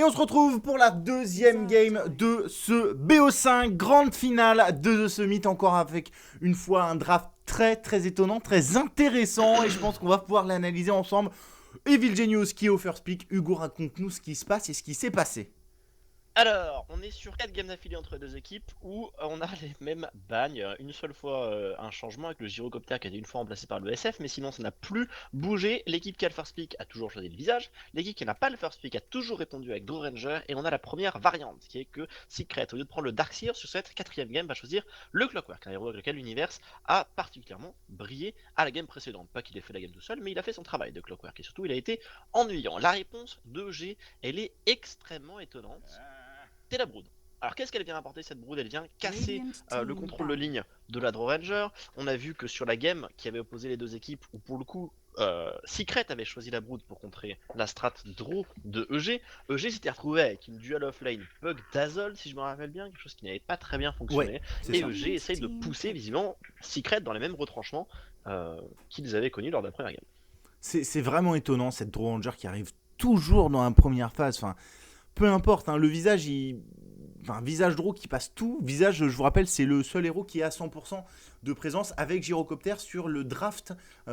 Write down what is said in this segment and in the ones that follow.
on se retrouve pour la deuxième game de ce BO5, grande finale de The Summit, encore avec une fois un draft très étonnant, très intéressant, et je pense qu'on va pouvoir l'analyser ensemble. Evil Genius qui est au first pick. Hugo, raconte-nous ce qui se passe et ce qui s'est passé. Alors, on est sur 4 games d'affilée entre deux équipes où on a les mêmes bagnes. Une seule fois un changement avec le gyrocoptère qui a été une fois remplacé par le SF, mais sinon ça n'a plus bougé. L'équipe qui a le first pick a toujours choisi le visage. L'équipe qui n'a pas le first pick a toujours répondu avec Draw Ranger. Et on a la première variante qui est que Secret, au lieu de prendre le Darkseer sur cette quatrième game, va choisir le Clockwork, un héros avec lequel l'univers a particulièrement brillé à la game précédente. Pas qu'il ait fait la game tout seul, mais il a fait son travail de Clockwork et surtout il a été ennuyant. La réponse de G, elle est extrêmement étonnante. C'est la brood. Alors qu'est-ce qu'elle vient apporter cette brood? Elle vient casser le contrôle de ligne de la Draw Ranger. On a vu que sur la game qui avait opposé les deux équipes, où pour le coup Secret avait choisi la brood pour contrer la strat Draw de EG. EG s'était retrouvé avec une dual offlane bug Dazzle, si je me rappelle bien, quelque chose qui n'avait pas très bien fonctionné. Ouais, c'est et ça. EG essaye de pousser visiblement Secret dans les mêmes retranchements qu'ils avaient connus lors de la première game. C'est vraiment étonnant cette Draw Ranger qui arrive toujours dans la première phase. Enfin, peu importe, hein, le visage, visage draw qui passe tout. Visage, je vous rappelle, c'est le seul héros qui est à 100% de présence avec Gyrocopter sur le draft.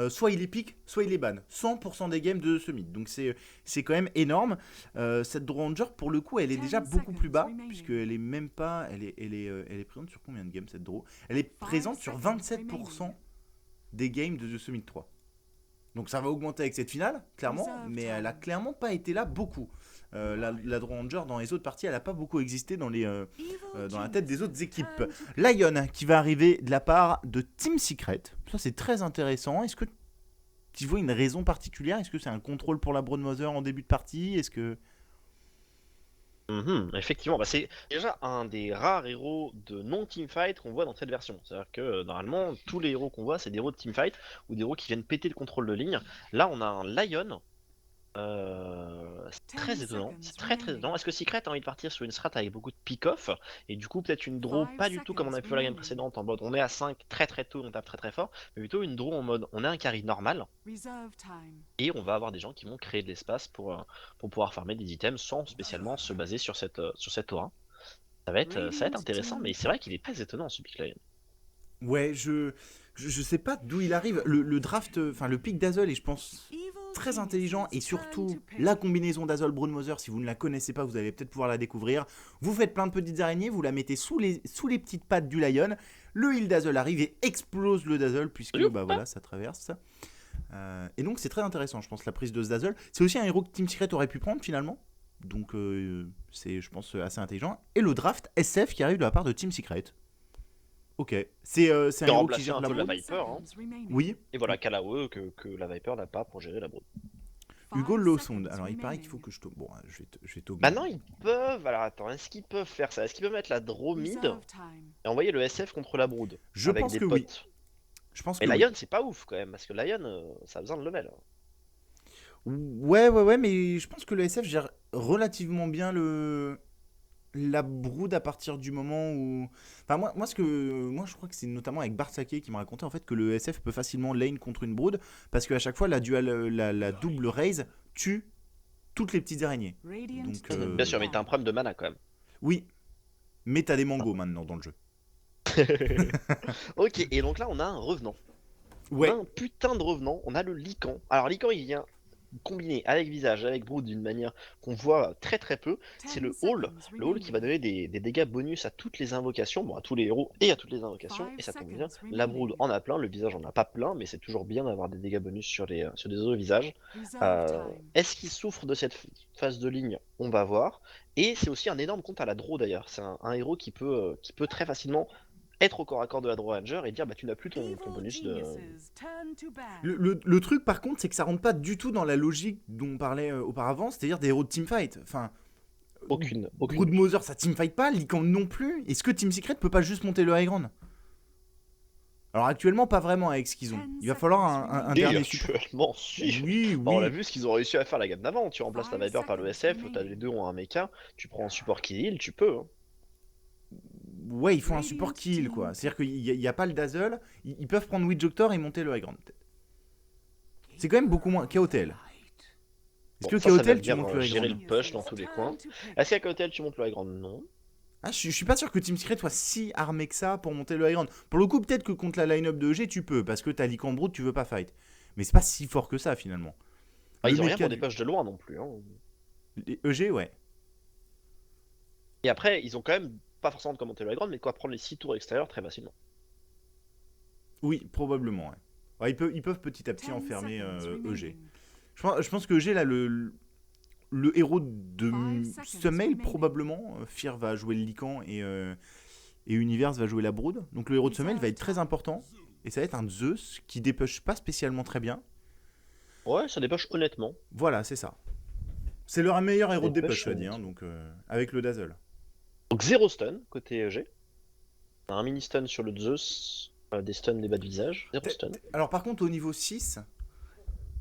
Soit il est pick, soit il est ban. 100% des games de Summit. Donc c'est quand même énorme. Cette Draw Ranger, pour le coup, elle est déjà beaucoup plus bas, puisqu'elle est même pas. Elle est présente sur combien de games cette Draw? Elle est présente sur 27% des games de The Summit 3. Donc ça va augmenter avec cette finale, clairement, mais elle a clairement pas été là beaucoup. La Draw Ranger dans les autres parties, elle n'a pas beaucoup existé dans la tête des autres équipes. Lion qui va arriver de la part de Team Secret. Ça c'est très intéressant. Est-ce que tu vois une raison particulière? Est-ce que c'est un contrôle pour la Broadmother en début de partie? Est-ce que... Effectivement, c'est déjà un des rares héros de non-teamfight qu'on voit dans cette version. C'est-à-dire que normalement, tous les héros qu'on voit, c'est des héros de teamfight ou des héros qui viennent péter le contrôle de ligne. Là, on a un Lion. C'est très étonnant, c'est très étonnant. Est-ce que Secret a envie de partir sur une strat avec beaucoup de pick-off et du coup peut-être une draw pas du tout comme on a pu faire la game précédente en mode on est à 5 très tôt, on tape très fort, mais plutôt une draw en mode on a un carry normal et on va avoir des gens qui vont créer de l'espace pour pouvoir farmer des items sans spécialement se baser sur cette aura. Ça va être intéressant, mais c'est vrai qu'il est très étonnant ce pick Lion. Ouais, je sais pas d'où il arrive. Le draft, enfin le pick Dazzle est, je pense, très intelligent, et surtout la combinaison Dazzle Broadmother, si vous ne la connaissez pas, vous allez peut-être pouvoir la découvrir. Vous faites plein de petites araignées, vous la mettez sous les petites pattes du Lion. Le heal Dazzle arrive et explose le Dazzle, puisque voilà, ça traverse. Et donc c'est très intéressant, je pense, la prise de ce Dazzle. C'est aussi un héros que Team Secret aurait pu prendre finalement. Donc c'est, je pense, assez intelligent. Et le draft SF qui arrive de la part de Team Secret. Ok, c'est un héros qui gère un la peu brood. la Viper, hein. Oui. Et voilà, Kalawe que la Viper n'a pas pour gérer la brood. Hugo Lawson. Alors il paraît qu'il faut que je Bon, je vais t'augmenter. Maintenant ils peuvent. Alors attends, est-ce qu'ils peuvent faire ça? Est-ce qu'ils peuvent mettre la draw mid et envoyer le SF contre la brood Je avec pense des que potes? oui. Je pense Mais que Lion oui. c'est pas ouf quand même, parce que Lion ça a besoin de level. Ouais, mais je pense que le SF gère relativement bien la brood à partir du moment où... Enfin, moi je crois que c'est notamment avec Bartsake qui m'a raconté en fait que le SF peut facilement lane contre une brood, parce qu'à chaque fois la double raise tue toutes les petites araignées. Donc, Bien sûr, mais t'as un problème de mana quand même. oui, mais t'as des mangos maintenant dans le jeu. Ok, et donc là on a un revenant. On a Ouais, un putain de revenant, on a le Lycan. Alors Lycan il vient combiné avec visage, avec brood d'une manière qu'on voit très peu, c'est le hall qui va donner des dégâts bonus à toutes les invocations, bon à tous les héros et à toutes les invocations, et ça tombe bien, la brood en a plein, le visage en a pas plein, mais c'est toujours bien d'avoir des dégâts bonus sur des autres visages. Est-ce qu'il souffre de cette phase de ligne? On va voir, et c'est aussi un énorme compte à la draw d'ailleurs, c'est un héros qui peut très facilement être au corps à corps de la Draw Ranger et dire bah tu n'as plus ton bonus de... le truc par contre, c'est que ça rentre pas du tout dans la logique dont on parlait auparavant, c'est-à-dire des héros de teamfight. Enfin, Aucune. Broodmother ça teamfight pas, Lycan non plus. Est-ce que Team Secret peut pas juste monter le high ground? Alors actuellement, pas vraiment avec ce qu'ils ont. Il va falloir un Et dernier support. actuellement, si. Oui, Bah, on l'a oui. vu ce qu'ils ont réussi à faire la gamme d'avant. Tu remplaces la Viper par le SF, t'as les deux ont un mecha, tu prends un support qui heal, tu peux. Hein. Ouais, il faut un support kill, quoi. C'est-à-dire qu'il n'y a pas le Dazzle. Ils peuvent prendre Witch Doctor et monter le high ground, peut-être. C'est quand même beaucoup moins KOTL. Est-ce Bon, que ça va Chaotel, tu bien montes le high gérer ground? le push dans tous les coins. Est-ce qu'à Chaotel, tu montes le high ground? Non. Ah, je suis pas sûr que Team Secret soit si armé que ça pour monter le high ground. Pour le coup, peut-être que contre la line-up de EG, tu peux, parce que t'as Lycan Brood, tu veux pas fight. Mais c'est pas si fort que ça finalement. Ah, Le ils ont rien méca pour des pushs de loin non plus. Hein. les EG, ouais. Et après, ils ont quand même pas forcément de quoi monter le high ground, mais de quoi prendre les 6 tours extérieurs très facilement. Oui, probablement, ouais. Ouais, ils peuvent petit à petit 10 enfermer seconds EG. remaining. Je pense que EG, là, le héros de 5 seconds Summel, remaining. probablement. Fear va jouer le Lycan et Universe va jouer la Brood. Donc le héros de Summel va être très important. Et ça va être un Zeus qui dépush pas spécialement très bien. Ouais, ça dépush honnêtement. Voilà, c'est ça. C'est leur meilleur héros de Dépush, dépush, je dit, hein, donc avec le Dazzle. Donc 0 stun côté EG. On a un mini stun sur le Zeus, des stuns des bas de visage. 0 stun. Alors par contre, au niveau 6,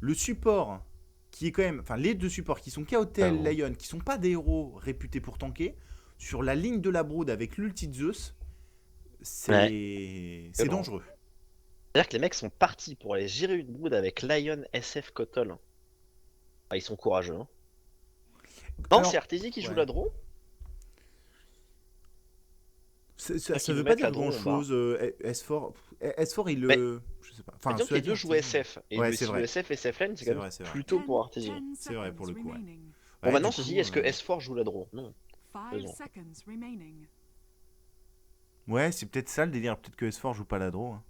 le support qui est quand même... Enfin, les deux supports qui sont Chaotel, Ah bon. Lion, qui sont pas des héros réputés pour tanker, sur la ligne de la Brood avec l'ulti de Zeus, c'est Violent. dangereux. C'est-à-dire que les mecs sont partis pour aller gérer une brood avec Lion, SF, Kotol. Ah, ils sont courageux. Hein. Non, Alors, c'est Arteezy qui joue ouais. la draw. Ça qu'ils veut nous pas mettent dire la draw en grand-chose. S4, il le... Mais- je sais pas. Enfin, Disons que les cela dit, deux jouent Arteezy- SF. Et Ouais, le c'est si vrai. le SF et SF lane, c'est C'est quand vrai, même c'est vrai. plutôt pour Arteezy. C'est vrai, pour le coup, ouais. Bon, Ouais, maintenant, du ceci coup, dit, est-ce que S4 joue la draw? Non. 5 Raison. seconds remaining. Ouais, c'est peut-être ça le délire. Peut-être que S4 joue pas la draw. Hein.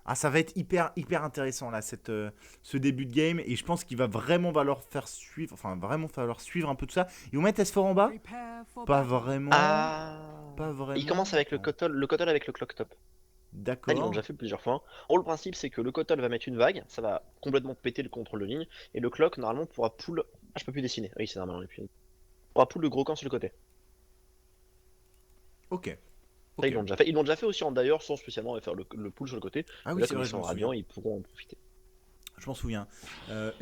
Ah, ça va être hyper intéressant là, ce début de game. Et je pense qu'il va vraiment falloir faire suivre. Enfin, vraiment falloir suivre un peu tout ça. Ils vont mettre S4 en bas? Prepare for Pas battle. vraiment. Ah. Pas vraiment. Il commence avec le Kotol avec le Clock Top. Ça, ils l'ont D'accord. déjà fait plusieurs fois. En gros, le principe, c'est que le Kotol va mettre une vague, ça va complètement péter le contrôle de ligne, et le Clock, normalement, pourra pull. Ah, je peux plus dessiner. Oui, c'est normal, on est plus. Pourra pull le gros camp sur le côté. Ok. Ça, Ok. ils l'ont déjà fait. Ils l'ont déjà fait aussi en d'ailleurs, sans spécialement faire le pull sur le côté. Ah Mais oui, là, c'est comme vrai, ils je sont m'en radiants, souviens. ils pourront en profiter. Je m'en souviens.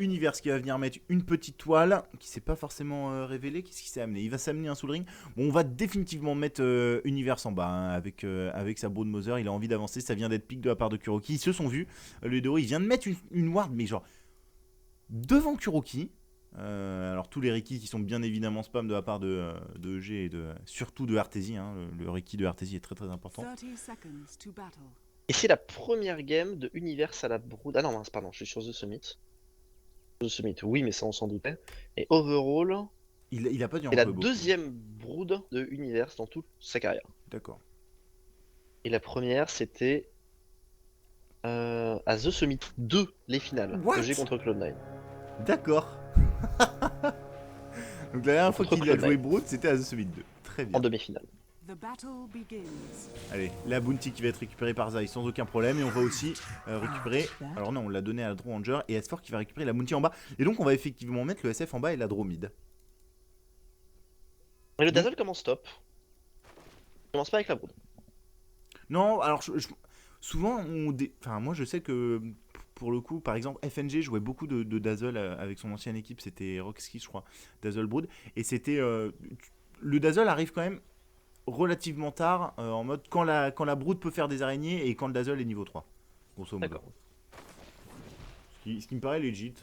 Univers qui va venir mettre une petite toile qui s'est pas forcément révélé. Qu'est-ce qui s'est amené? Il va s'amener un Soul Ring. Bon, on va définitivement mettre Univers en bas hein, avec sa Brood Mother. Il a envie d'avancer. Ça vient d'être pique de la part de Kuroki. Ils se sont vus. Le Doro, il vient de mettre une ward, mais genre devant Kuroki. Alors tous les Riki qui sont bien évidemment spam de la part de EG et surtout de Arteezy. Hein. Le Riki de Arteezy est très important. 30 seconds to battle. Et c'est la première game de Univers à la Brood. Ah non, mince, pardon, je suis sur The Summit. The Summit, oui, mais ça on s'en doutait. Et overall, Il a pas dû en c'est la jouer beaucoup. deuxième Brood de Univers dans toute sa carrière. D'accord. Et la première, c'était à The Summit 2, les finales. What EG contre Cloud9. D'accord. Donc la dernière fois Contre qu'il a Cloud9. joué Brood, c'était à The Summit 2. Très bien. En demi-finale. The battle begins. Allez, la bounty qui va être récupérée par Zai sans aucun problème. Et on va aussi récupérer. Alors non, on l'a donné à la Draw Ranger et S4 qui va récupérer la bounty en bas. Et donc on va effectivement mettre le SF en bas et la Draw mid. Et le Dazzle commence top. Il commence pas avec la Brood. Non, alors souvent, enfin, moi je sais que pour le coup, par exemple, FNG jouait beaucoup de Dazzle avec son ancienne équipe, c'était Roxy, je crois, Dazzle Brood. Et c'était. Le Dazzle arrive quand même relativement tard, en mode quand la Brood peut faire des araignées et quand le Dazzle est niveau 3. Grosso modo. D'accord. Ce qui me paraît legit.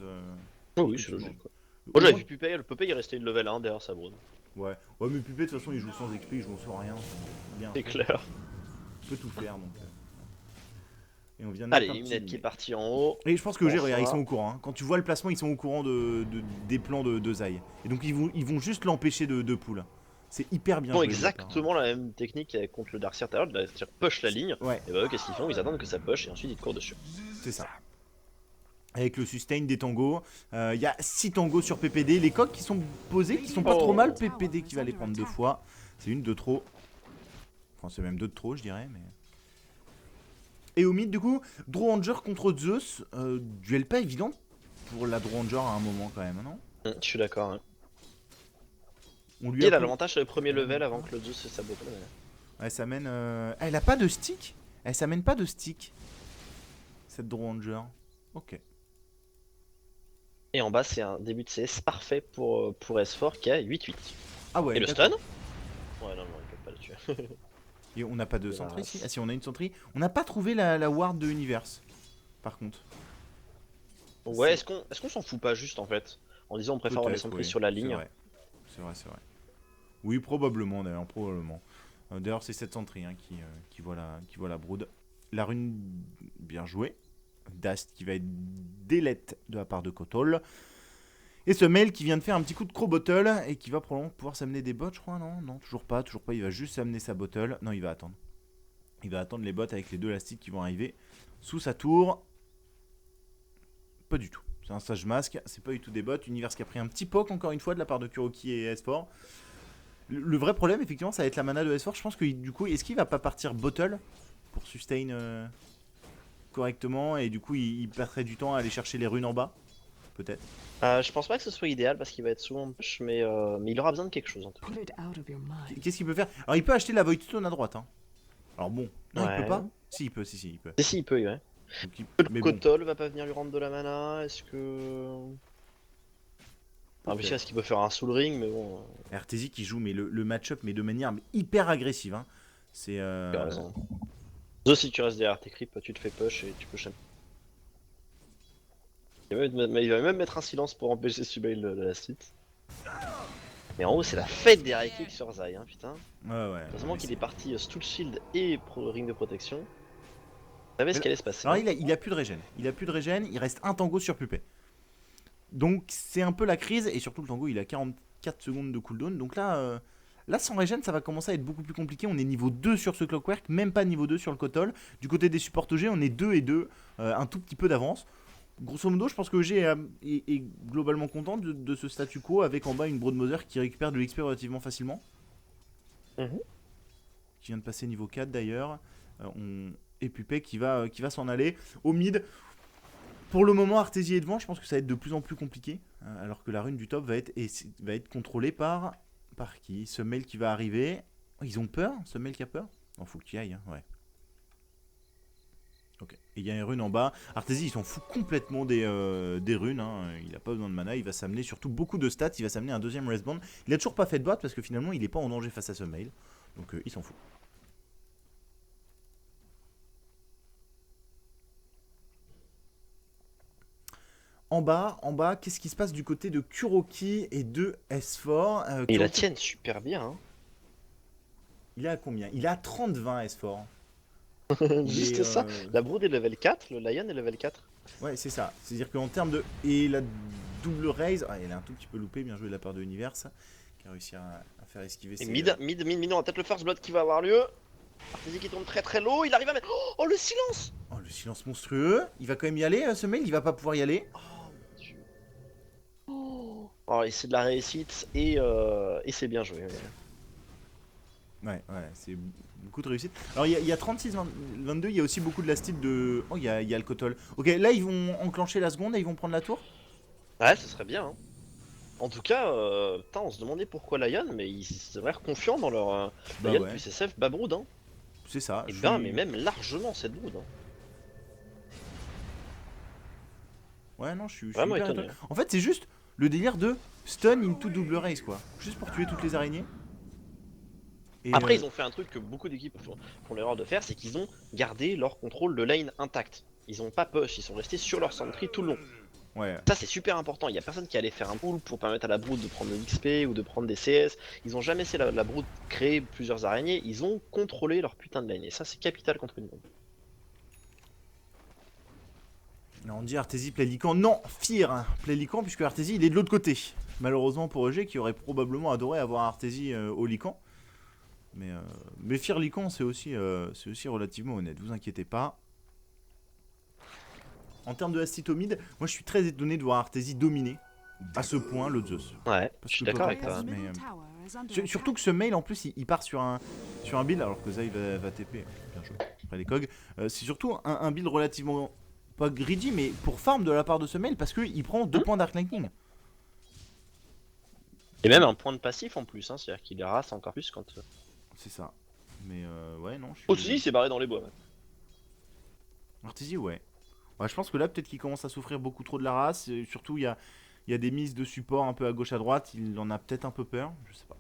Oh oui, c'est logique. Quoi. Moi j'avais vu Pupé, le Pupé il restait une level 1 derrière sa Brood. Ouais, mais Pupé de toute façon il joue sans XP, il joue sans rien. Bien. C'est clair. Il peut tout faire donc. Et on vient de Allez, mettre un Imnet petit- qui est parti en haut. Et je pense que Bonsoir. regarde, ils sont au courant. Hein. Quand tu vois le placement, ils sont au courant des plans de Zai. Et donc ils vont juste l'empêcher de pull. C'est hyper bien. Ils font joué de leur part. exactement la même technique qu'avec contre le Darkseer tout à l'heure, c'est-à-dire push la ligne. Ouais, Et bah eux qu'est-ce qu'ils font? Ils attendent que ça push et ensuite ils te courent dessus. c'est ça. Avec le sustain des tangos. Il y a 6 tangos sur PPD. Les coques qui sont posées, qui sont pas Oh. trop mal. PPD qui va les prendre 2 fois. C'est une de trop. Enfin, c'est même 2 de trop, je dirais. Mais... Et au mid, du coup, Draw Ranger contre Zeus. Duel pas évident pour la Draw Ranger à un moment quand même, non? Je suis d'accord. Hein. On Il a pris- l'avantage sur le premier level avant que le Zeus se sabote. Elle s'amène. Elle a pas de stick? Elle s'amène pas de stick, cette Draw Ranger. Ok. Et en bas c'est un début de CS parfait pour S4 qui a 8-8. Ah ouais. Et le d'accord. stun? Ouais non, il peut pas le tuer. Et on n'a pas de Et centrée la ici. race. Ah si, on a une centrée. On n'a pas trouvé la ward de Universe. Par contre. Ouais, est-ce qu'on s'en fout pas juste en fait? en disant on préfère avoir les Peut-être, sentries oui. sur la C'est ligne. vrai. C'est vrai. Oui, probablement d'ailleurs, probablement. D'ailleurs, c'est cette centrie hein, qui voit la brood. La rune, bien jouée. Dast qui va être délette de la part de Kotol. Et ce mail qui vient de faire un petit coup de crow bottle et qui va probablement pouvoir s'amener des bots, je crois, non? Non, toujours pas. Il va juste s'amener sa bottle. Non, il va attendre. Il va attendre les bots avec les 2 elastiques qui vont arriver sous sa tour. Pas du tout. C'est un sage masque, c'est pas du tout des bots. Univers qui a pris un petit poke encore une fois de la part de Kuroki et S4. Le vrai problème, effectivement, ça va être la mana de S4. Je pense que du coup, est-ce qu'il va pas partir bottle pour sustain correctement et du coup, il perdrait du temps à aller chercher les runes en bas? Peut-être. Je pense pas que ce soit idéal parce qu'il va être souvent push, mais il aura besoin de quelque chose en tout cas. Pull it out of your mind. Qu'est-ce qu'il peut faire? Alors, il peut acheter la Void Stone à droite. Hein. Alors bon, non, il Ouais. peut pas. Si, il peut, si, il peut. Si, il peut, ouais. Donc, Le bon. Kotol va pas venir lui rendre de la mana, est-ce que... Est-ce qu'il peut faire un Soul Ring, mais bon... RTZ qui joue mais le match-up mais de manière hyper agressive. Hein. C'est. Tu as raison. Zo, si tu restes derrière tes creeps, tu te fais push et tu peux sham. Il va même mettre un silence pour empêcher Subail de la suite. Mais en haut, c'est la fête des high kicks sur Zai, hein, putain. Ouais. Heureusement qu'il est parti Stool Shield et Ring de protection. Vous savez ce qui allait se passer. Alors il a plus de régène. Il reste un tango sur Pupé. Donc c'est un peu la crise et surtout le tango il a 44 secondes de cooldown. Donc là, sans régène ça va commencer à être beaucoup plus compliqué. On est niveau 2 sur ce Clockwork, même pas niveau 2 sur le Kotol. Du côté des supports OG on est 2 et 2, un tout petit peu d'avance. Grosso modo je pense que OG est globalement content de ce statu quo avec en bas une Broadmother qui récupère de l'XP relativement facilement. Qui vient de passer niveau 4 d'ailleurs. Et Pupé qui va s'en aller. Au mid, pour le moment, Artesia est devant. Je pense que ça va être de plus en plus compliqué. Alors que la rune du top va être contrôlée par qui? Ce mail qui va arriver. Oh, ils ont peur? Ce mail qui a peur? Non, faut que tu y ailles. Hein. Ouais. Ok. Et il y a une rune en bas. Artesia, il s'en fout complètement des runes. Hein. Il n'a pas besoin de mana. Il va s'amener surtout beaucoup de stats. Il va s'amener un deuxième respawn. Il a toujours pas fait de boîte parce que finalement, il n'est pas en danger face à ce mail. Donc, il s'en fout. En bas, qu'est-ce qui se passe du côté de Kuroki et de S4 Il la Kuroki, tienne super bien. Hein. il est à combien? Il est à 30-20 S4. Juste ça. La Brood est level 4, le Lion est level 4. Ouais, c'est ça. C'est-à-dire qu'en termes de... Et la double raise... Ah, elle a un tout petit peu loupé, bien joué de la part de Universe. Qui a réussi à faire esquiver Et ses... mid, on a peut-être le first blood qui va avoir lieu. Artesia qui tombe très très low, il arrive à mettre... Oh, le silence! Oh, le silence monstrueux. Il va quand même y aller, ce mail. Il va pas pouvoir y aller. Oh, et c'est de la réussite et c'est bien joué. Ouais, c'est beaucoup de réussite. Alors il y a 36-22, il y a aussi beaucoup de la style de... Oh, il y a le Kotol. Ok, là ils vont enclencher la seconde et ils vont prendre la tour. Ouais, ce serait bien. Hein. En tout cas, putain, on se demandait pourquoi Lion, mais ils ont l'air confiants dans leur... Bah Lion ouais. plus SF bas Brood. Hein. C'est ça. Et ben, mais même largement cette Brood. Hein. Ouais, non, je suis Vraiment hyper étonné. En fait, c'est juste le délire de stun into double race, quoi. Juste pour tuer toutes les araignées. Et Après, ils ont fait un truc que beaucoup d'équipes font l'erreur de faire, c'est qu'ils ont gardé leur contrôle de lane intact. Ils ont pas push, ils sont restés sur leur sentry tout le long. Ouais. Ça, c'est super important. Il y a personne qui allait faire un pull pour permettre à la Brood de prendre de l'XP ou de prendre des CS. Ils ont jamais laissé la Brood créer plusieurs araignées. Ils ont contrôlé leur putain de lane. Et ça, c'est capital contre une bombe. On dit Artesia play Lycan. Non, Fear play Lycan, puisque Artesia il est de l'autre côté. Malheureusement pour EG qui aurait probablement adoré avoir Artesia au Lycan. Mais Fear Lycan c'est aussi relativement honnête, vous inquiétez pas. En termes de Astito mid, moi je suis très étonné de voir Artesia dominer à ce point le Zeus. Ouais, Parce je suis que d'accord avec Poker toi. Pass, Dire's mais, middle tower is under surtout attack. que ce mail en plus il part sur un build alors que Zai va TP. Bien joué. Après les cogs. C'est surtout un build relativement pas greedy mais pour farm de la part de ce mail parce qu'il prend 2 points Dark Lightning. Et même un point de passif en plus, hein, c'est-à-dire qu'il les rase encore plus quand... C'est ça. Mais ouais non je suis... Aussi, il s'est barré dans les bois. Artesia ouais. Je pense que là peut-être qu'il commence à souffrir beaucoup trop de la race. Et surtout il y a des mises de support un peu à gauche à droite. Il en a peut-être un peu peur. Je sais pas.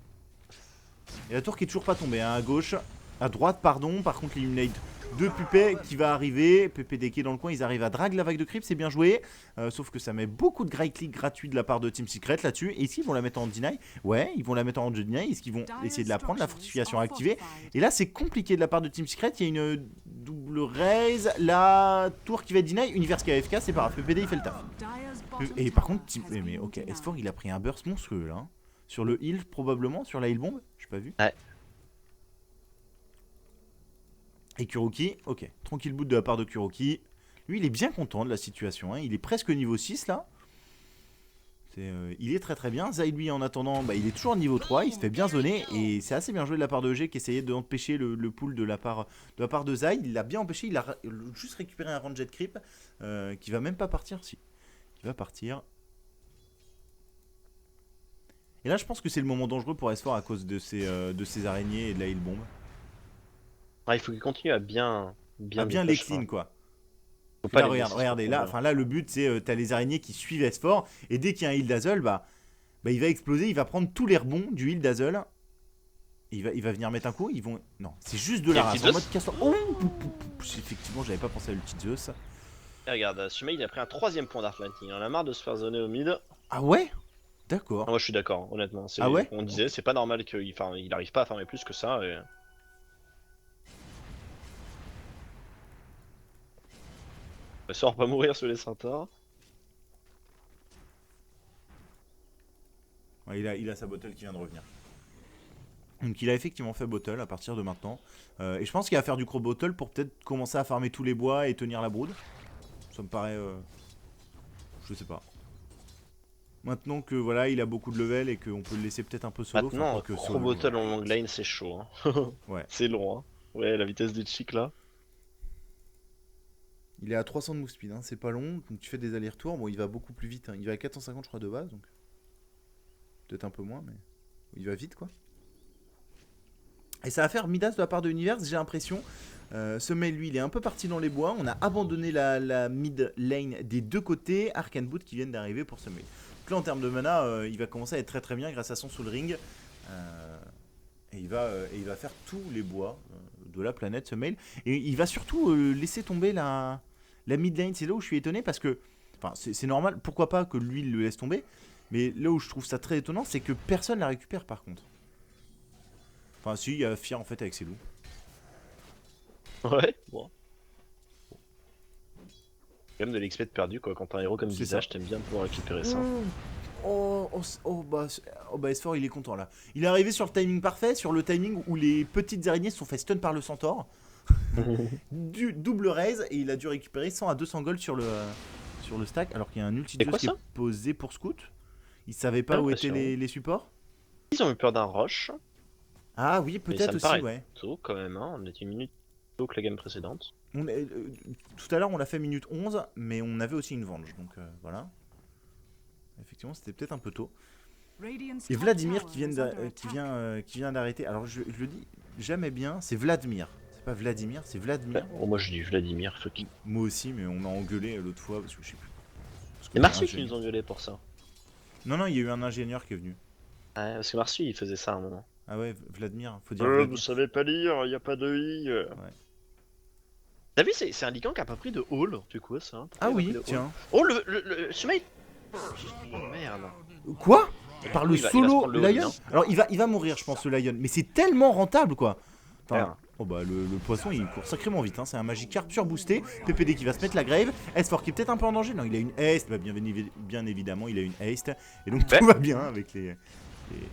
Et la tour qui est toujours pas tombée hein, à gauche. À droite pardon. Par contre l'Illuminate de Pupet qui va arriver. Pépé qui est dans le coin, ils arrivent à drag la vague de creep, c'est bien joué. Sauf que ça met beaucoup de grey click gratuits de la part de Team Secret là-dessus. Et ici, ils vont la mettre en deny. Ouais, ils vont la mettre en deny. Est-ce qu'ils vont essayer de la prendre, la fortification activée? Et là, c'est compliqué de la part de Team Secret. Il y a une double raise. La tour qui va être deny. Univers qui AFK, c'est pas grave. PPD, il fait le taf. Et par contre, mais ok, S4 il a pris un burst monstrueux là. Hein. Sur le heal, probablement, sur la heal bomb. J'ai pas vu. Ouais. Et Kuroki, ok, tranquille boot de la part de Kuroki. Lui, il est bien content de la situation. Hein. Il est presque niveau 6 là. Il est très très bien. Zai, lui, en attendant, bah, il est toujours niveau 3. Il se fait bien zoner. Et c'est assez bien joué de la part de EG qui essayait d'empêcher le pull de la part de Zai. Il l'a bien empêché. Il a juste récupéré un ranged creep qui va même pas partir. Si, il va partir. Et là, je pense que c'est le moment dangereux pour S4 à cause de ces araignées et de la heal bomb. Ah, il faut qu'il continue à bien les clean quoi. Là, regardez, là le but c'est t'as les araignées qui suivent S4 et dès qu'il y a un heal Dazzle, bah il va exploser, il va prendre tous les rebonds du heal Dazzle. Il va venir mettre un coup, ils vont. Non, c'est juste de la race en mode casse. Oh, effectivement, j'avais pas pensé à l'ulti Zeus. Et regarde, Sumei il a pris un 3ème point d'Art Lightning, il en a marre de se faire zoner au mid. Ah ouais? D'accord. Moi je suis d'accord, honnêtement. Ah ouais? On disait, c'est pas normal qu'il arrive pas à farmer plus que ça. Et... Le sort pas mourir sur les centaures. Ouais, il a sa bottle qui vient de revenir. Donc il a effectivement fait bottle à partir de maintenant. Et je pense qu'il va faire du crow bottle pour peut-être commencer à farmer tous les bois et tenir la brood. Ça me paraît... Je sais pas. Maintenant que voilà, il a beaucoup de level et qu'on peut le laisser peut-être un peu solo. Maintenant, crow bottle en long lane c'est chaud. Hein. Ouais. C'est long. Hein. Ouais, la vitesse des chic là. Il est à 300 de move speed, hein. C'est pas long, donc tu fais des allers-retours. Bon, il va beaucoup plus vite, hein. Il va à 450 je crois de base, donc peut-être un peu moins, mais il va vite quoi. Et ça va faire Midas de la part de Universe, j'ai l'impression. Ce mail, lui, il est un peu parti dans les bois. On a abandonné la mid lane des deux côtés. Arcane Boot qui viennent d'arriver pour ce mail. Donc là, en termes de mana, il va commencer à être très très bien grâce à son Soul Ring. Et il va faire tous les bois de la planète, ce mail. Et il va surtout laisser tomber la mid lane. C'est là où je suis étonné parce que, enfin, c'est normal. Pourquoi pas que lui il le laisse tomber. Mais là où je trouve ça très étonnant, c'est que personne la récupère par contre. Enfin, si, il y a Fier en fait avec ses loups. Ouais, bon. Quand même de l'XP de perdu quoi. Quand t'as un héros comme Visage, t'aimes bien pouvoir récupérer ça. Bah S4 il est content là. Il est arrivé sur le timing parfait, sur le timing où les petites araignées se sont fait stun par le centaure. Du double raise et il a dû récupérer 100 à 200 gold sur le stack alors qu'il y a un ulti qui est posé pour Scout. Il savait pas où étaient les supports. Ils ont eu peur d'un rush. Ah oui, peut-être aussi, ouais. Tôt quand même, hein. On était une minute tôt que la game précédente. Tout à l'heure on l'a fait minute 11, mais on avait aussi une venge, donc voilà. Effectivement, c'était peut-être un peu tôt. Et Vladimir qui vient d'arrêter. Alors je le dis jamais bien, c'est Vladimir. C'est pas Vladimir, c'est Vladimir. Oh, moi je dis Vladimir, fucking. Moi aussi, mais on m'a engueulé l'autre fois parce que je sais plus. C'est Marsu qui nous engueulait pour ça. Non, il y a eu un ingénieur qui est venu. Ouais, parce que Marsu il faisait ça à un moment. Ah ouais, Vladimir, faut dire Vladimir. Vous savez pas lire, y a pas de i. Ouais. T'as vu, c'est un lican qui a pas pris de haul, du coup, ça. Ah oui, tiens. Oh, le Sumei. Oh merde. Quoi? Par le solo Lion? Alors il va mourir, je pense, le Lion. Mais c'est tellement rentable, quoi. Enfin, oh bah le poisson il court sacrément vite, hein. C'est un Magikarp surboosté. PPD qui va se mettre la grave. S4 qui est peut-être un peu en danger. Non, il a une haste. Bah, bien évidemment, il a une haste. Et donc tout va bien avec les.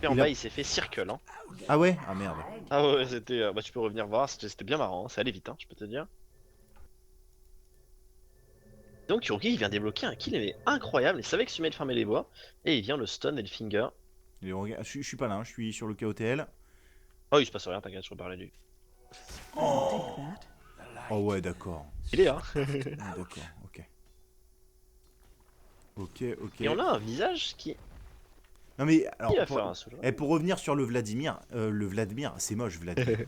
Et en bas, il s'est fait circle, hein. Ah ouais? Ah merde. Ah ouais, c'était. Bah, tu peux revenir voir, c'était bien marrant. Hein. Ça allait vite, hein, je peux te dire. Donc Kuroki il vient débloquer un kill mais incroyable, il savait que Sumei fermait les bois, et il vient le stun et le finger. Je suis pas là, hein. Je suis sur le KOTL. Oh il se passe rien, t'inquiète, je reparlais lui. Oh ouais d'accord. Il est là. Ah, d'accord, ok. Et on a un visage qui... Non mais alors, pour revenir sur le Vladimir, c'est moche Vladimir.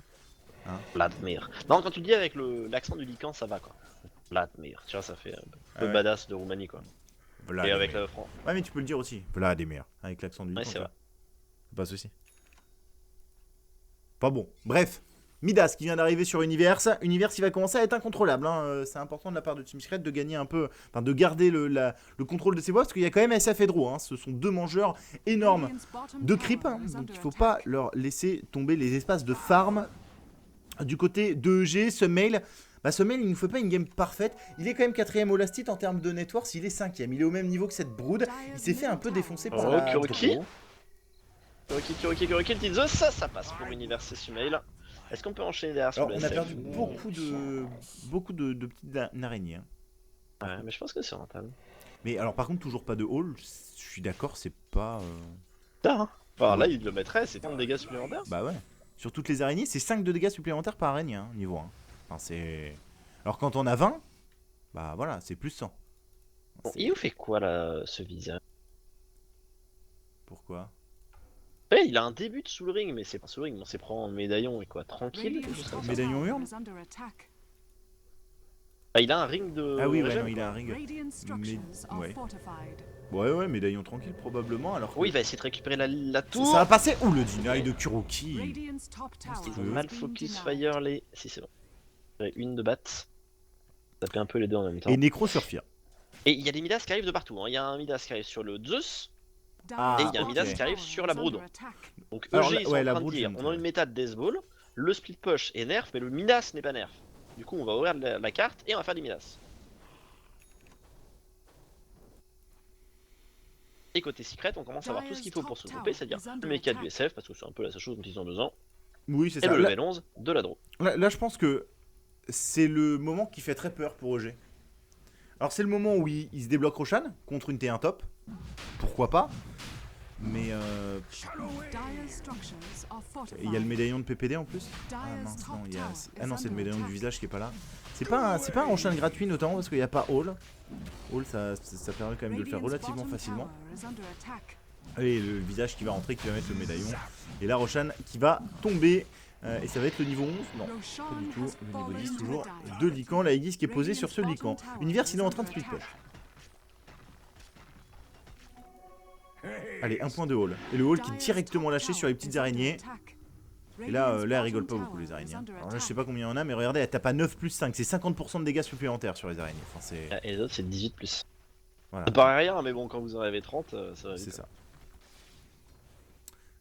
Hein Vladimir. Non quand tu le dis avec l'accent du Lican ça va quoi. Vladimir, tu vois ça fait un peu badass de Roumanie quoi. Vladimir. Et avec le franc. Ouais mais tu peux le dire aussi, Vladimir, avec l'accent du Lican. Ouais c'est vrai. Pas de soucis. Pas bon, bref. Midas qui vient d'arriver sur Universe. Universe, il va commencer à être incontrôlable. Hein. C'est important de la part de Team Secret de gagner un peu, enfin de garder le contrôle de ses boss parce qu'il y a quand même SF et Draw. Hein. Ce sont deux mangeurs énormes de creep. Hein. Donc il ne faut pas leur laisser tomber les espaces de farm. Du côté de EG, Sunmail. Sunmail, il ne nous fait pas une game parfaite. Il est quand même 4ème au last hit en termes de net worth. Il est 5ème. Il est au même niveau que cette Brood. Il s'est fait un peu défoncer par la Kuroki. Draw. Kuroki, le Tinzo, ça passe pour Universe et Sunmail. Est-ce qu'on peut enchaîner derrière sur Alors, le on a SF? perdu beaucoup de petites araignées. Hein. Ouais, mais je pense que c'est rentable. Mais alors, par contre, toujours pas de haul. Je suis d'accord, c'est pas. Tard, hein. Alors là, il le mettrait, c'est 30 dégâts supplémentaires. Bah ouais. Sur toutes les araignées, c'est 5 de dégâts supplémentaires par araignée, hein, niveau 1. Enfin, c'est. Alors, quand on a 20, bah voilà, c'est plus 100. Bon, il nous fait quoi là, ce visage? Pourquoi? Ouais, il a un début de Soul Ring, mais c'est pas Soul Ring, on s'est prend un médaillon et quoi, tranquille. Médaillon hurle. Ah, il a un ring de. Ah oui, ouais, régène, non, il quoi. a un ring. Ouais. Ouais, médaillon tranquille, probablement. Alors que... Oui, il va essayer de récupérer la tour. Ça va passer. Ouh, le deny de Kuroki. Ils ont mal focus fire les. Si, c'est bon. J'avais une de bat. Taper un peu les deux en même temps. Et Necro sur Fear. Et il y a des Midas qui arrivent de partout. Hein. Il y a un Midas qui arrive sur le Zeus. Ah, et il y a un ok. Midas qui arrive sur la Brood. Donc Alors, EG, ils sont ouais, en la train de Brood, dire j'aime on a bien. une méta de Death Ball. Le split push est nerf, mais le Midas n'est pas nerf. Du coup, on va ouvrir la carte et on va faire des Midas. Et côté secret, on commence à avoir tout ce qu'il faut pour se grouper, c'est-à-dire le mecha du SF, parce que c'est un peu la seule chose dont ils ont besoin, Oui, c'est et ça. le Là, level 11 de la draw. là, je pense que c'est le moment qui fait très peur pour EG. Alors, c'est le moment où il se débloque Roshan contre une T1 top. Pourquoi pas? Mais il y a le médaillon de PPD en plus. Ah mince, non, ah non, c'est le médaillon du visage qui est pas là. C'est pas un Roshan gratuit, notamment parce qu'il n'y a pas Hall. Hall, ça permet quand même de le faire relativement facilement. Et le visage qui va rentrer, qui va mettre le médaillon. Et là, Roshan qui va tomber. Et ça va être le niveau 11. Non, pas du tout. Le niveau 10 toujours. Deux licans. La Aegis qui est posée sur ce lican. Univers, il est en train de split push. Allez, un point de Hall. Et le Hall qui est directement lâché sur les petites araignées. Et là, elle rigole pas beaucoup, les araignées. Alors là, je sais pas combien il y en a, mais regardez, elle tape à 9 plus 5. C'est 50% de dégâts supplémentaires sur les araignées. Enfin, c'est... Et les autres, c'est 18 plus. Voilà. Ça paraît rien, mais bon, quand vous en avez 30, ça va vite. C'est ça.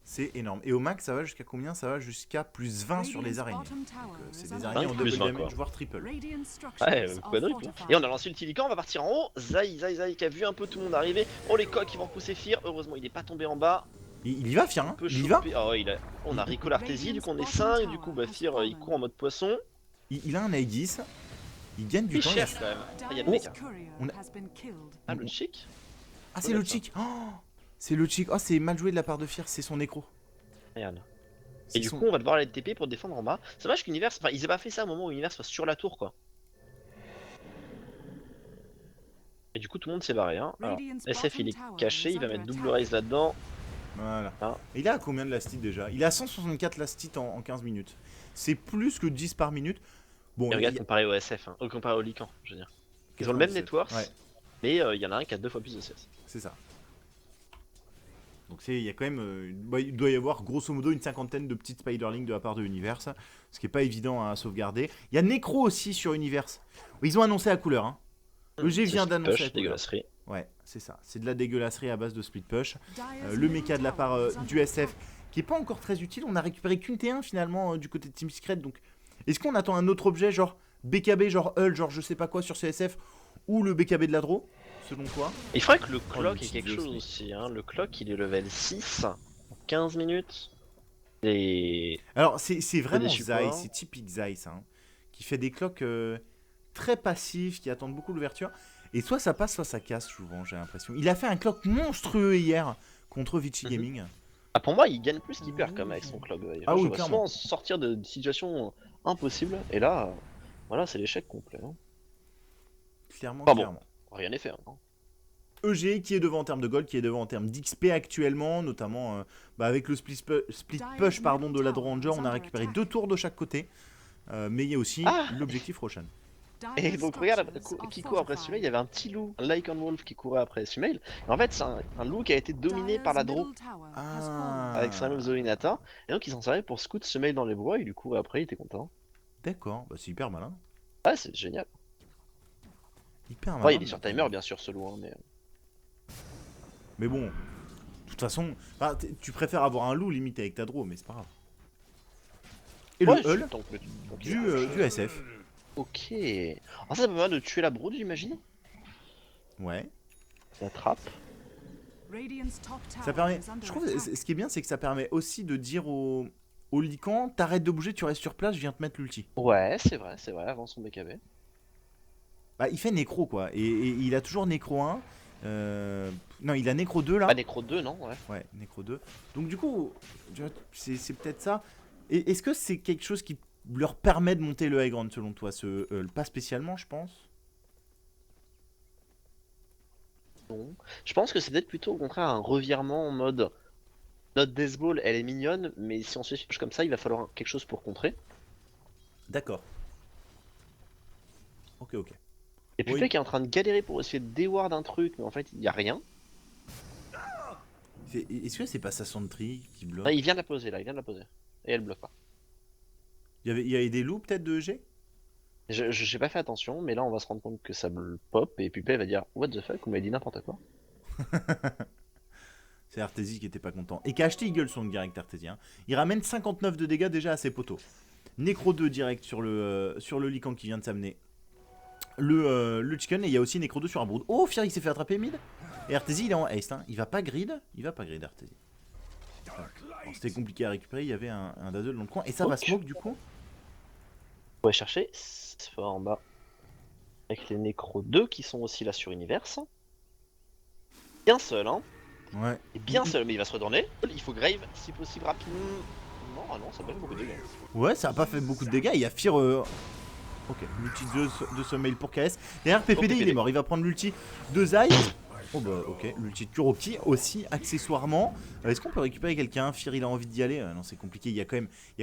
C'est énorme. Et au max, ça va jusqu'à combien? Ça va jusqu'à plus 20 sur les araignées. Donc, c'est des araignées en double plus 20, damage, quoi. voire triple. Ouais, quadruple. Et on a lancé le Tilican, on va partir en haut. Zai qui a vu un peu tout le monde arriver. Oh, les coqs, ils vont repousser Fear. Heureusement, il est pas tombé en bas. Il y va, Fear, hein? Un peu Il y va. chopé. Oh, on a Rico l'Artésie, du coup on est 5. Du coup, bah, Fear, il court en mode poisson. Il a un Aegis. Il gagne du Il temps. cherche quand même. Ah, il y a le Oh. mec. On a- Ah, le chic. Ah, c'est le chic. Oh, c'est le chic. Oh, c'est mal joué de la part de Fear. C'est son nécro. Regarde. C'est Et du son- coup, on va devoir aller TP pour défendre en bas. C'est dommage qu'Univers, enfin, ils aient pas fait ça au moment où Univers soit sur la tour, quoi. Et du coup, tout le monde s'est barré, hein. Alors, SF, il est caché, il va mettre double raise là-dedans. Voilà. Ah. Et il a combien de last hit déjà? Il a 164 last hit en 15 minutes. C'est plus que 10 par minute. Bon, Et regarde, il y a- comparé au SF, hein. Comparé au Lycan, je veux dire. Ils ont le même 97. network, Ouais, mais il y en a un qui a 2 fois plus de CS. c'est ça. Donc il y a quand même, il doit y avoir grosso modo une cinquantaine de petites Spiderlings de la part de Universe, ce qui est pas évident à sauvegarder. Il y a Necro aussi sur Universe. Ils ont annoncé la couleur. Hein. EG vient d'annoncer la couleur. Dégueulasserie. Ouais, c'est ça. C'est de la dégueulasserie à base de split push. Le mecha de la part du SF, qui est pas encore très utile. On a récupéré qu'une T1 finalement du côté de Team Secret. Donc, est-ce qu'on attend un autre objet genre BKB, genre Hull, genre je sais pas quoi sur CSF, ou le BKB de la draw, selon toi? Il faudrait que le Oh, clock le ait quelque petit chose Dios, aussi, hein. Le clock, il est level 6 en 15 minutes. Et Alors, c'est vraiment des Zai, supports. c'est typique Zai, ça. Hein, qui fait des clocks très passifs, qui attendent beaucoup l'ouverture. Et soit ça passe, soit ça casse, souvent, j'ai l'impression. Il a fait un clock monstrueux hier contre Vichy Mhm. Gaming. ah, pour moi, il gagne plus qu'il perd quand même avec son clock. Ah oui, je vois clairement. souvent sortir de situations impossibles. Et là, voilà, c'est l'échec complet. Hein. Clairement, Pas bon. clairement. Rien n'est fait. Hein. EG qui est devant en termes de gold, qui est devant en termes d'XP actuellement, notamment avec le split push pardon, de la Draw Ranger, on a récupéré 2 tours de chaque côté. Mais il y a aussi Ah l'objectif Roshan. Et donc regarde qui court après Sumail, il y avait un petit loup, un Lycan Wolf qui courait après Sumail. Et en fait c'est un loup qui a été dominé par la Draw avec Samuel Zolinata. Et donc ils s'en servaient pour scout Sumail dans les bois, il lui courait après, il était content. D'accord, bah c'est hyper malin. Ah c'est génial. Hyper malin. Ouais, il est sur timer bien sûr ce loup, hein, mais bon, de toute façon, tu préfères avoir un loup limité avec ta draw, mais c'est pas grave. Et ouais, le hull du SF. Ok. Alors ça permet de tuer la brood j'imagine. Ouais. La trappe. Ça permet. Je trouve ce qui est bien, c'est que ça permet aussi de dire au Lycan, t'arrêtes de bouger, tu restes sur place, je viens te mettre l'ulti. Ouais, c'est vrai, avant son BKB. Bah, il fait Nécro quoi, et il a toujours Nécro 1. Non, il a Nécro 2 là. Ah, Nécro 2, non? Ouais. Ouais, Nécro 2. Donc, du coup, c'est peut-être ça. Et est-ce que c'est quelque chose qui leur permet de monter le high ground selon toi pas spécialement, je pense. Non. Je pense que c'est peut-être plutôt au contraire un revirement en mode notre Death Ball elle est mignonne, mais si on se fiche comme ça, il va falloir quelque chose pour contrer. D'accord. Ok. Et puis qui est en train de galérer pour essayer de déward un truc, mais en fait il n'y a rien. Est-ce que c'est pas sa Sentry qui bloque? Ah, il vient de la poser là, Et elle bloque pas. Il y avait des loups peut-être de EG? J'ai pas fait attention, mais là on va se rendre compte que ça pop et Pupé va dire what the fuck, vous m'avez dit n'importe quoi. C'est Arteezy qui était pas content. Et qui a acheté Eagle Song direct Arteezy. Il ramène 59 de dégâts déjà à ses poteaux. Nécro 2 direct sur le Lycan qui vient de s'amener. Le Chicken, et il y a aussi Nécro 2 sur un Brood. Oh, Fier il s'est fait attraper mid. Et Arteezy il est en haste. Hein. Il va pas grid Arteezy. C'était compliqué à récupérer, il y avait un dazzle dans le coin. Et ça va smoke du coup. On va chercher fort en bas. Avec les Nécro 2 qui sont aussi là sur Universe. Bien seul, hein. Ouais. Et bien seul, mais il va se retourner. Il faut Grave si possible rapidement. Non, ça fait beaucoup de dégâts. Ouais, ça a pas fait beaucoup de dégâts. Il y a Fear. Ok, l'ulti de sommeil pour KS. Derrière PPD, il est mort. Il va prendre l'ulti de Zai. Oh bah ok, l'ulti de Kuroki aussi accessoirement. Est-ce qu'on peut récupérer quelqu'un? Fear il a envie d'y aller? Non, c'est compliqué. Il y a quand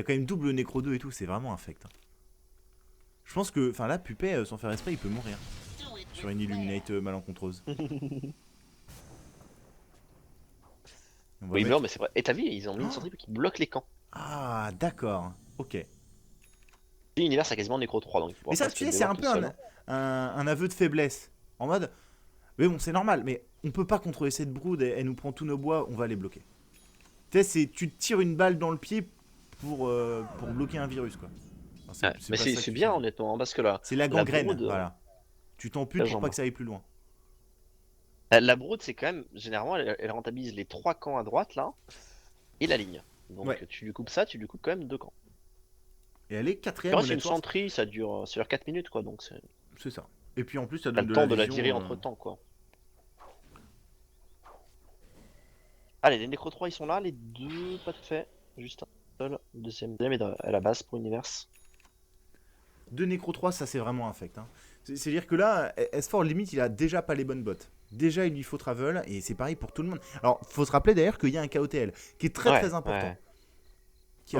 même double Nécro 2 et tout. C'est vraiment infect. Je pense que, enfin là, Pupé, sans faire esprit, il peut mourir sur une Illuminate malencontreuse. Oui, mais non, mais c'est vrai. Et t'as vu, ils ont mis une sortie qui bloque les camps. Ah, d'accord. Ok. L'univers a quasiment Nécro 3, donc. Mais ça, tu sais, c'est un peu un aveu de faiblesse. En mode, mais bon, c'est normal, mais on peut pas contrôler cette brood, elle nous prend tous nos bois, on va les bloquer. Tu sais, tu te tires une balle dans le pied pour bloquer un virus, quoi. Enfin, mais c'est bien, honnêtement, parce que là. C'est la gangrène, voilà. Tu t'amputes pour pas que ça aille plus loin. La brood, c'est quand même, généralement, elle rentabilise les 3 camps à droite, là, et la ligne. Donc tu lui coupes ça, tu lui coupes quand même 2 camps. Et elle est 4ème. C'est une sentry, ça dure 4 minutes, quoi, donc c'est. C'est ça. Et puis en plus, ça donne le temps de la tirer entre temps, quoi. Allez, les Nécro 3 ils sont là, les deux pas de fait. Juste un seul, le deuxième est à la base pour Univers. 2 Nécro 3, ça c'est vraiment infect. Hein. C'est-à-dire que là, S4 limite il a déjà pas les bonnes bottes. Déjà il lui faut travel et c'est pareil pour tout le monde. Alors faut se rappeler d'ailleurs qu'il y a un KOTL qui est très important. Ouais. Qui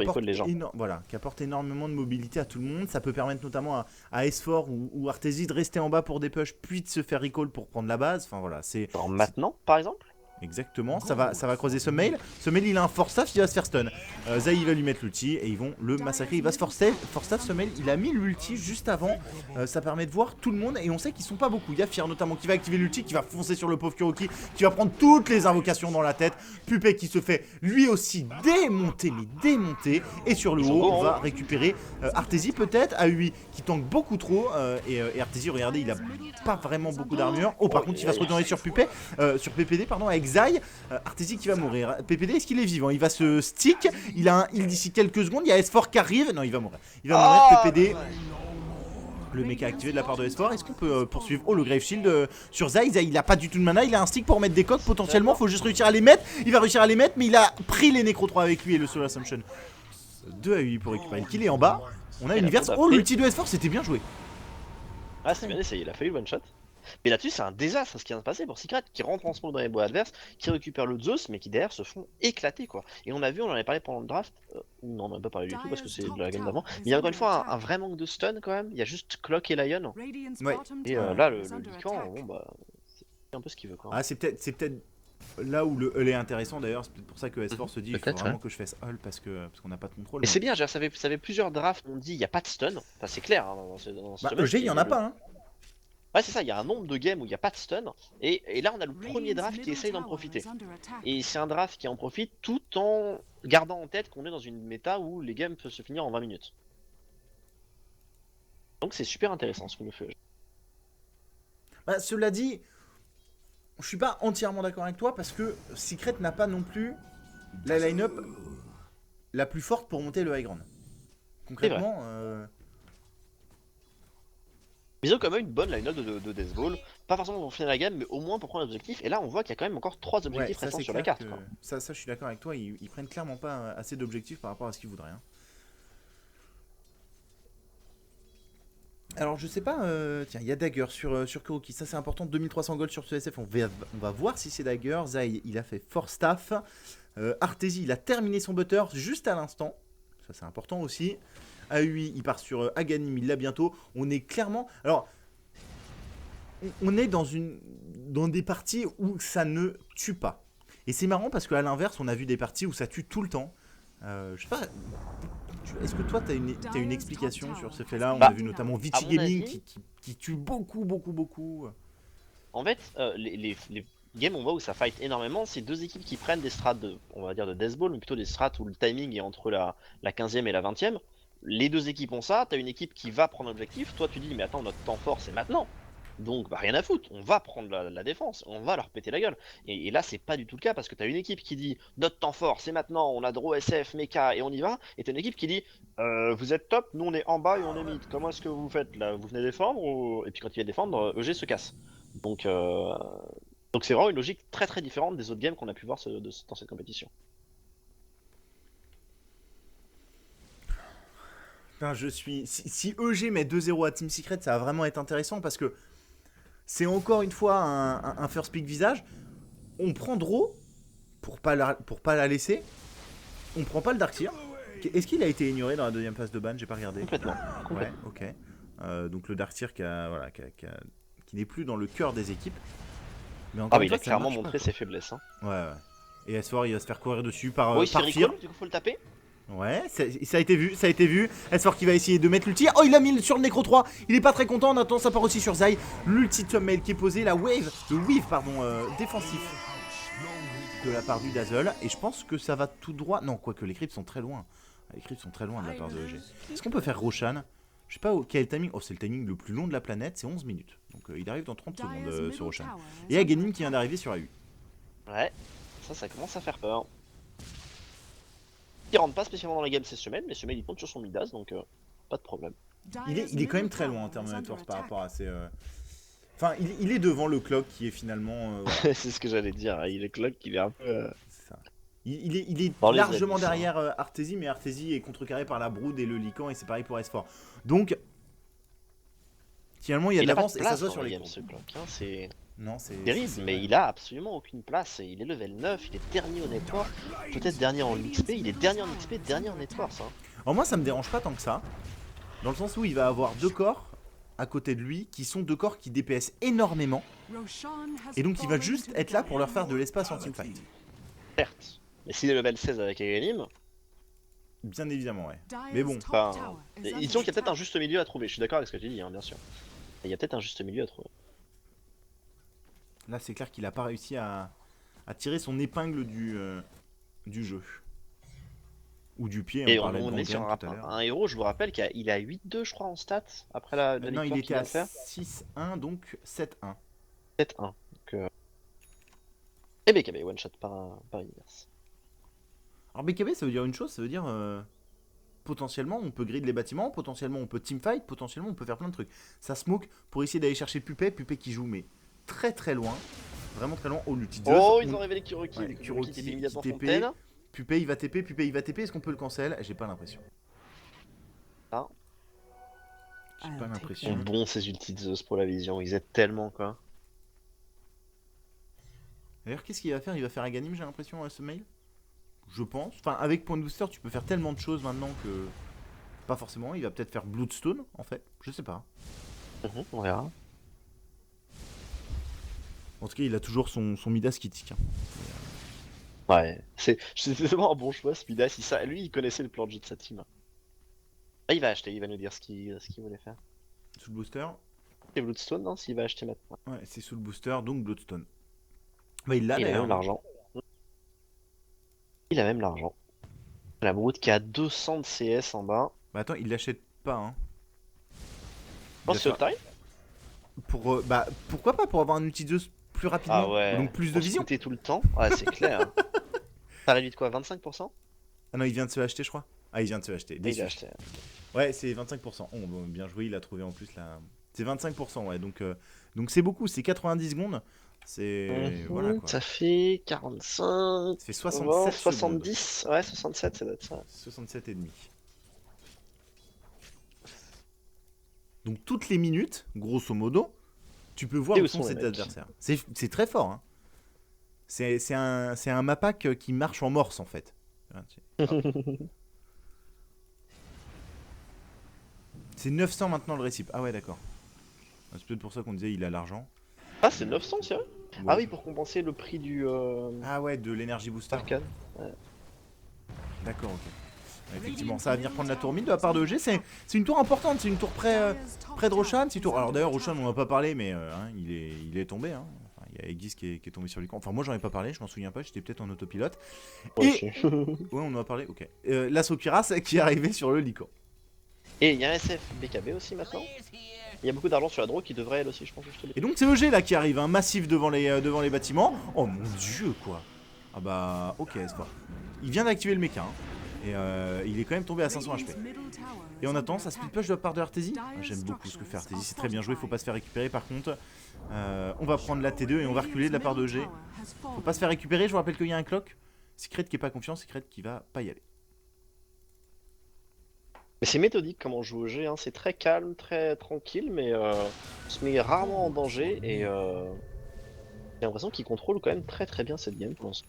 apporte énormément de mobilité à tout le monde. Ça peut permettre notamment à S4 ou Arteezy de rester en bas pour des push puis de se faire recall pour prendre la base. Enfin voilà, c'est. Alors maintenant par exemple. Exactement, ça va croiser Sommail. Sommail il a un force staff, il va se faire stun. Zai il va lui mettre l'ulti et ils vont le massacrer. Il va se force staff, Sommail il a mis l'ulti juste avant. Ça permet de voir tout le monde et on sait qu'ils sont pas beaucoup. Il y a Fear notamment qui va activer l'ulti, qui va foncer sur le pauvre Kuroki, qui va prendre toutes les invocations dans la tête. Pupé qui se fait lui aussi démonter. Et sur le haut on va récupérer Arteezy peut-être, AUI qui tank beaucoup trop. Et Arteezy regardez il a pas vraiment beaucoup d'armure. Oh par contre il va se retourner sur Pupé, sur PPD pardon avec Zai, Arteezy qui va mourir. PPD, est-ce qu'il est vivant? Il va se stick. Il a un heal d'ici quelques secondes. Il y a S4 qui arrive. Non, il va mourir. PPD. Le mecha activé de la part de S4. Est-ce qu'on peut poursuivre? Oh, le Grave Shield sur Zai. Zai, il a pas du tout de mana. Il a un stick pour mettre des coques potentiellement. Faut juste réussir à les mettre. Il va réussir à les mettre, mais il a pris les Nécro 3 avec lui et le Soul Assumption. 2 à 8 pour récupérer le kill. Et en bas, on a Universe. Oh, l'ulti de S4, c'était bien joué. Ah, c'est bien essayé. Il a failli le one shot. Mais là-dessus, c'est un désastre ce qui vient de se passer pour Secret, qui rentre en spawn dans les bois adverses, qui récupère le Zeus, mais qui derrière se font éclater quoi. Et on a vu, on en avait parlé pendant le draft, non, on n'en a pas parlé du tout parce que c'est de la game d'avant, mais il y a encore une fois un vrai manque de stun quand même, il y a juste Clock et Lion. Ouais. Et là, le Lycan, bon bah, c'est un peu ce qu'il veut quoi. Ah, c'est peut-être là où le hull est intéressant d'ailleurs, c'est peut-être pour ça que S4 se dit il faut Peut-être, vraiment que je fasse hull parce qu'on n'a pas de contrôle. Et c'est bien, ça fait plusieurs drafts, on dit il n'y a pas de stun, enfin c'est clair hein, dans ce Bah, domaine, EG, il y en a pas, hein. Ouais, c'est ça, il y a un nombre de games où il n'y a pas de stun, et là on a le premier draft qui essaye d'en profiter. Et c'est un draft qui en profite tout en gardant en tête qu'on est dans une méta où les games peuvent se finir en 20 minutes. Donc c'est super intéressant ce que nous fait. Bah, cela dit, je suis pas entièrement d'accord avec toi parce que Secret n'a pas non plus la line-up la plus forte pour monter le high ground. Concrètement, Ils ont quand même une bonne line-up de Death Ball, pas forcément pour finir la game, mais au moins pour prendre l'objectif. Et là on voit qu'il y a quand même encore 3 objectifs ça restants c'est sur la clair carte. que... Ça je suis d'accord avec toi, ils prennent clairement pas assez d'objectifs par rapport à ce qu'ils voudraient. Hein. Alors je sais pas, tiens, il y a Dagger sur Kuroki, ça c'est important, 2300 gold sur ce SF, on va voir si c'est Dagger. Zai il a fait Force Staff, Artesie il a terminé son butter juste à l'instant, ça c'est important aussi. AUI il part sur Aganim, il l'a bientôt, on est clairement... Alors, on est dans des parties où ça ne tue pas. Et c'est marrant parce qu'à l'inverse on a vu des parties où ça tue tout le temps. Je sais pas... Est-ce que toi, tu as une explication sur ce fait-là? On a vu notamment Vici Gaming qui tue beaucoup. En fait, les games on voit où ça fight énormément, c'est deux équipes qui prennent des strats on va dire de Death Ball, mais plutôt des strats où le timing est entre la 15e et la 20e. Les deux équipes ont ça, t'as une équipe qui va prendre l'objectif, toi tu dis mais attends notre temps fort c'est maintenant. Donc bah rien à foutre, on va prendre la défense, on va leur péter la gueule. Et là c'est pas du tout le cas parce que t'as une équipe qui dit notre temps fort c'est maintenant, on a draw SF, mecha et on y va. Et t'as une équipe qui dit vous êtes top, nous on est en bas et on est mid. Comment est-ce que vous faites là? Vous venez défendre ou... Et puis quand il vient défendre, EG se casse. Donc c'est vraiment une logique très très différente des autres games qu'on a pu voir dans cette compétition. Putain, si EG met 2-0 à Team Secret, ça va vraiment être intéressant parce que c'est encore une fois un first pick visage. On prend Draw pour pas la laisser. On prend pas le Darkseer. Est-ce qu'il a été ignoré dans la deuxième phase de ban? J'ai pas regardé. Complètement. Ouais, ok. Donc le Darkseer qui n'est plus dans le cœur des équipes. Mais encore mais une il a fois, ça clairement marche montré pas, ses faiblesses. Hein. Ouais. Et S4 il va se faire courir dessus par Oui, c'est Fear. du coup faut le taper. Ouais, ça a été vu. S4 qui va essayer de mettre l'ulti. Oh, il a mis sur le Necro 3. Il est pas très content. En attendant, ça part aussi sur Zai. L'ulti mail qui est posé. Le weave défensif de la part du Dazzle. Et je pense que ça va tout droit. Non, quoique les creeps sont très loin. Les creeps sont très loin de la part de EG. Est-ce qu'on peut faire Roshan? Je sais pas quel est le timing. Oh, c'est le timing le plus long de la planète. C'est 11 minutes. Donc il arrive dans 30 secondes sur Roshan. Et Aganim qui vient d'arriver sur AU. Ouais, ça commence à faire peur. Il rentre pas spécialement dans la game cette semaine, mais ce mail il compte sur son Midas, donc pas de problème. Il est quand même très loin en termes de networks par rapport à ses... Enfin, il est devant le Clock qui est finalement... c'est ce que j'allais dire, il est Clock qui vient un peu... C'est ça. Il est largement derrière Artesie, mais Artesie est contrecarré par la Brood et le Lycan, et c'est pareil pour S4. Donc, finalement, il y a de l'avance et ça se voit sur les courbes. Ce Clock, hein, c'est... Non, c'est terrible, mais il a absolument aucune place. Il est level 9, il est dernier au network, peut-être dernier en XP, il est dernier en XP, dernier en network. Hein. Alors moi, ça me dérange pas tant que ça, dans le sens où il va avoir deux corps à côté de lui qui sont deux corps qui DPS énormément, et donc il va juste être là pour leur faire de l'espace en teamfight. Certes, mais s'il est level 16 avec Aganim, bien évidemment, ouais. Mais bon, disons qu'il y a peut-être un juste milieu à trouver. Je suis d'accord avec ce que tu dis, hein, bien sûr. Il y a peut-être un juste milieu à trouver. Là, c'est clair qu'il a pas réussi à tirer son épingle du jeu. Ou du pied. Et on est sur un héros, je vous rappelle qu'il a 8-2, je crois, en stats après la non, il était à 6-1, donc 7-1. 7-1. Donc, et BKB, one shot par univers. Alors, BKB, ça veut dire une chose, ça veut dire potentiellement on peut grid les bâtiments, potentiellement on peut teamfight, potentiellement on peut faire plein de trucs. Ça smoke pour essayer d'aller chercher Pupé qui joue, mais très très loin, vraiment très loin. Oh, l'ulti de Zeus. Oh, ils ont révélé Kuroki. Ouais, Kuroki TP immédiatement TP. Fontaine. Pupé il va TP, est-ce qu'on peut le cancel? J'ai pas l'impression. Ah. J'ai I'll pas take l'impression. Ils sont bons ces ultis de Zeus pour la vision, ils aident tellement quoi. D'ailleurs, qu'est-ce qu'il va faire? Il va faire Aghanim, j'ai l'impression, à ce mail. Je pense. Enfin, avec Point Booster, tu peux faire tellement de choses maintenant que. Pas forcément. Il va peut-être faire Bloodstone, en fait. Je sais pas. On verra. En tout cas, il a toujours son Midas qui tique. Hein. Ouais, c'est vraiment un bon choix ce Midas, lui il connaissait le plan de jeu de sa team. Ah, il va acheter, il va nous dire ce qu'il voulait faire. Sous le booster. C'est Bloodstone, non? S'il va acheter maintenant. Ouais, c'est sous le booster, donc Bloodstone. Bah, il l'a Il a d'ailleurs. même l'argent. Il a même l'argent. La Brood qui a 200 de CS en bas. Bah, attends, il l'achète pas, hein. Je pense que c'est D'accord. Uptime. Pour, bah, pourquoi pas pour avoir un ulti de plus rapidement. Ah ouais. Donc plus de Pour vision. scouter tout le temps. Ouais, c'est clair. T'as réduit de quoi? 25%? Ah non, il vient de se acheter, je crois. Ah, il vient de se acheter. Il Déçu. a acheté. Ouais, c'est 25%. Oh, bon, bien joué, il a trouvé en plus là. C'est 25%, ouais. Donc c'est beaucoup, c'est 90 secondes. C'est. Voilà quoi. Ça fait 45. Ça fait 67 70. Ouais, 67, ça doit être ça. 67 et demi. Donc toutes les minutes, grosso modo, tu peux voir Et où où sont sont ces les mecs. adversaires. C'est très fort. Hein. C'est un map-pack qui marche en morse en fait. C'est 900 maintenant le récip. Ah ouais, d'accord. C'est peut-être pour ça qu'on disait il a l'argent. Ah, c'est 900, sérieux? Ouais. Ah oui, pour compenser le prix du Ah ouais, de l'énergie booster. Arcane. D'accord, ok. Ouais, effectivement, ça va venir prendre la tour mid de la part de EG. C'est une tour importante, c'est une tour près de Roshan. Alors d'ailleurs, Roshan, on en a pas parlé, mais hein, il est tombé. Hein. Enfin, il y a Aegis qui est tombé sur lui. Enfin, moi, j'en ai pas parlé, je m'en souviens pas, j'étais peut-être en autopilote. Moi Et. aussi. Ouais, on en a parlé, ok. L'assaut Kiras qui est arrivé sur le Lycan. Et il y a un SF BKB aussi maintenant. Il y a beaucoup d'argent sur la draw qui devrait elle aussi, je pense que je te l'ai. Et donc, c'est EG là qui arrive, hein, massif devant les bâtiments. Oh mon dieu, quoi. Ah bah, ok, c'est pas. Il vient d'activer le mecha. Hein. Et il est quand même tombé à 500 HP. Et on attend, ça split push de la part de Arteezy. Ah, j'aime beaucoup ce que fait Arteezy, c'est très bien joué, faut pas se faire récupérer par contre. On va prendre la T2 et on va reculer de la part de EG. Faut pas se faire récupérer, je vous rappelle qu'il y a un clock. Secret qui est pas confiant, Secret qui va pas y aller. Mais c'est méthodique comment on joue au G, hein. C'est très calme, très tranquille, mais on se met rarement en danger et j'ai l'impression qu'il contrôle quand même très bien cette game pour l'instant.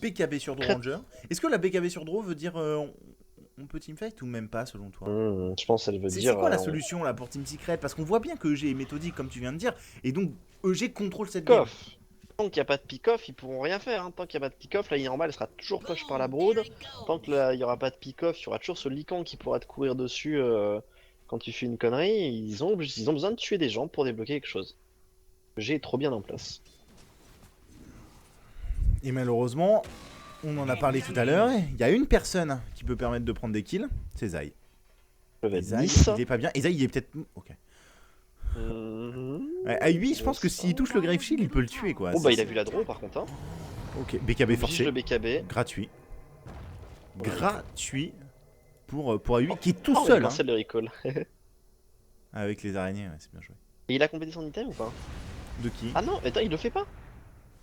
BKB sur Draw Ranger. Est-ce que la BKB sur Draw veut dire on peut teamfight ou même pas selon toi? Je pense qu'elle veut dire. C'est quoi la solution là pour Team Secret? Parce qu'on voit bien que EG est méthodique comme tu viens de dire, et donc EG contrôle cette game. Tant qu'il n'y a pas de pick-off, ils pourront rien faire. Hein. Tant qu'il n'y a pas de pick-off, la ligne normale elle sera toujours push par la Brood. Tant qu'il n'y aura pas de pick-off, il y aura toujours ce Lycan qui pourra te courir dessus quand tu fais une connerie. Ils ont besoin de tuer des gens pour débloquer quelque chose. G est trop bien en place. Et malheureusement, on en a parlé tout à l'heure, il y a une personne qui peut permettre de prendre des kills, c'est Zai. Zai, il est pas bien. Et Zai, il est peut-être. Ok. Ouais, à 8, je pense que s'il touche le Grave Shield, il peut le tuer quoi. Oh bah il a vu la draw par contre. Hein. Ok, BKB forcé. Le BKB. Gratuit. Gratuit pour A8 qui est tout seul. seul. Hein. De recall. Avec les araignées, ouais, c'est bien joué. Et il a complété son item ou pas? De qui? Ah non, attends, il le fait pas.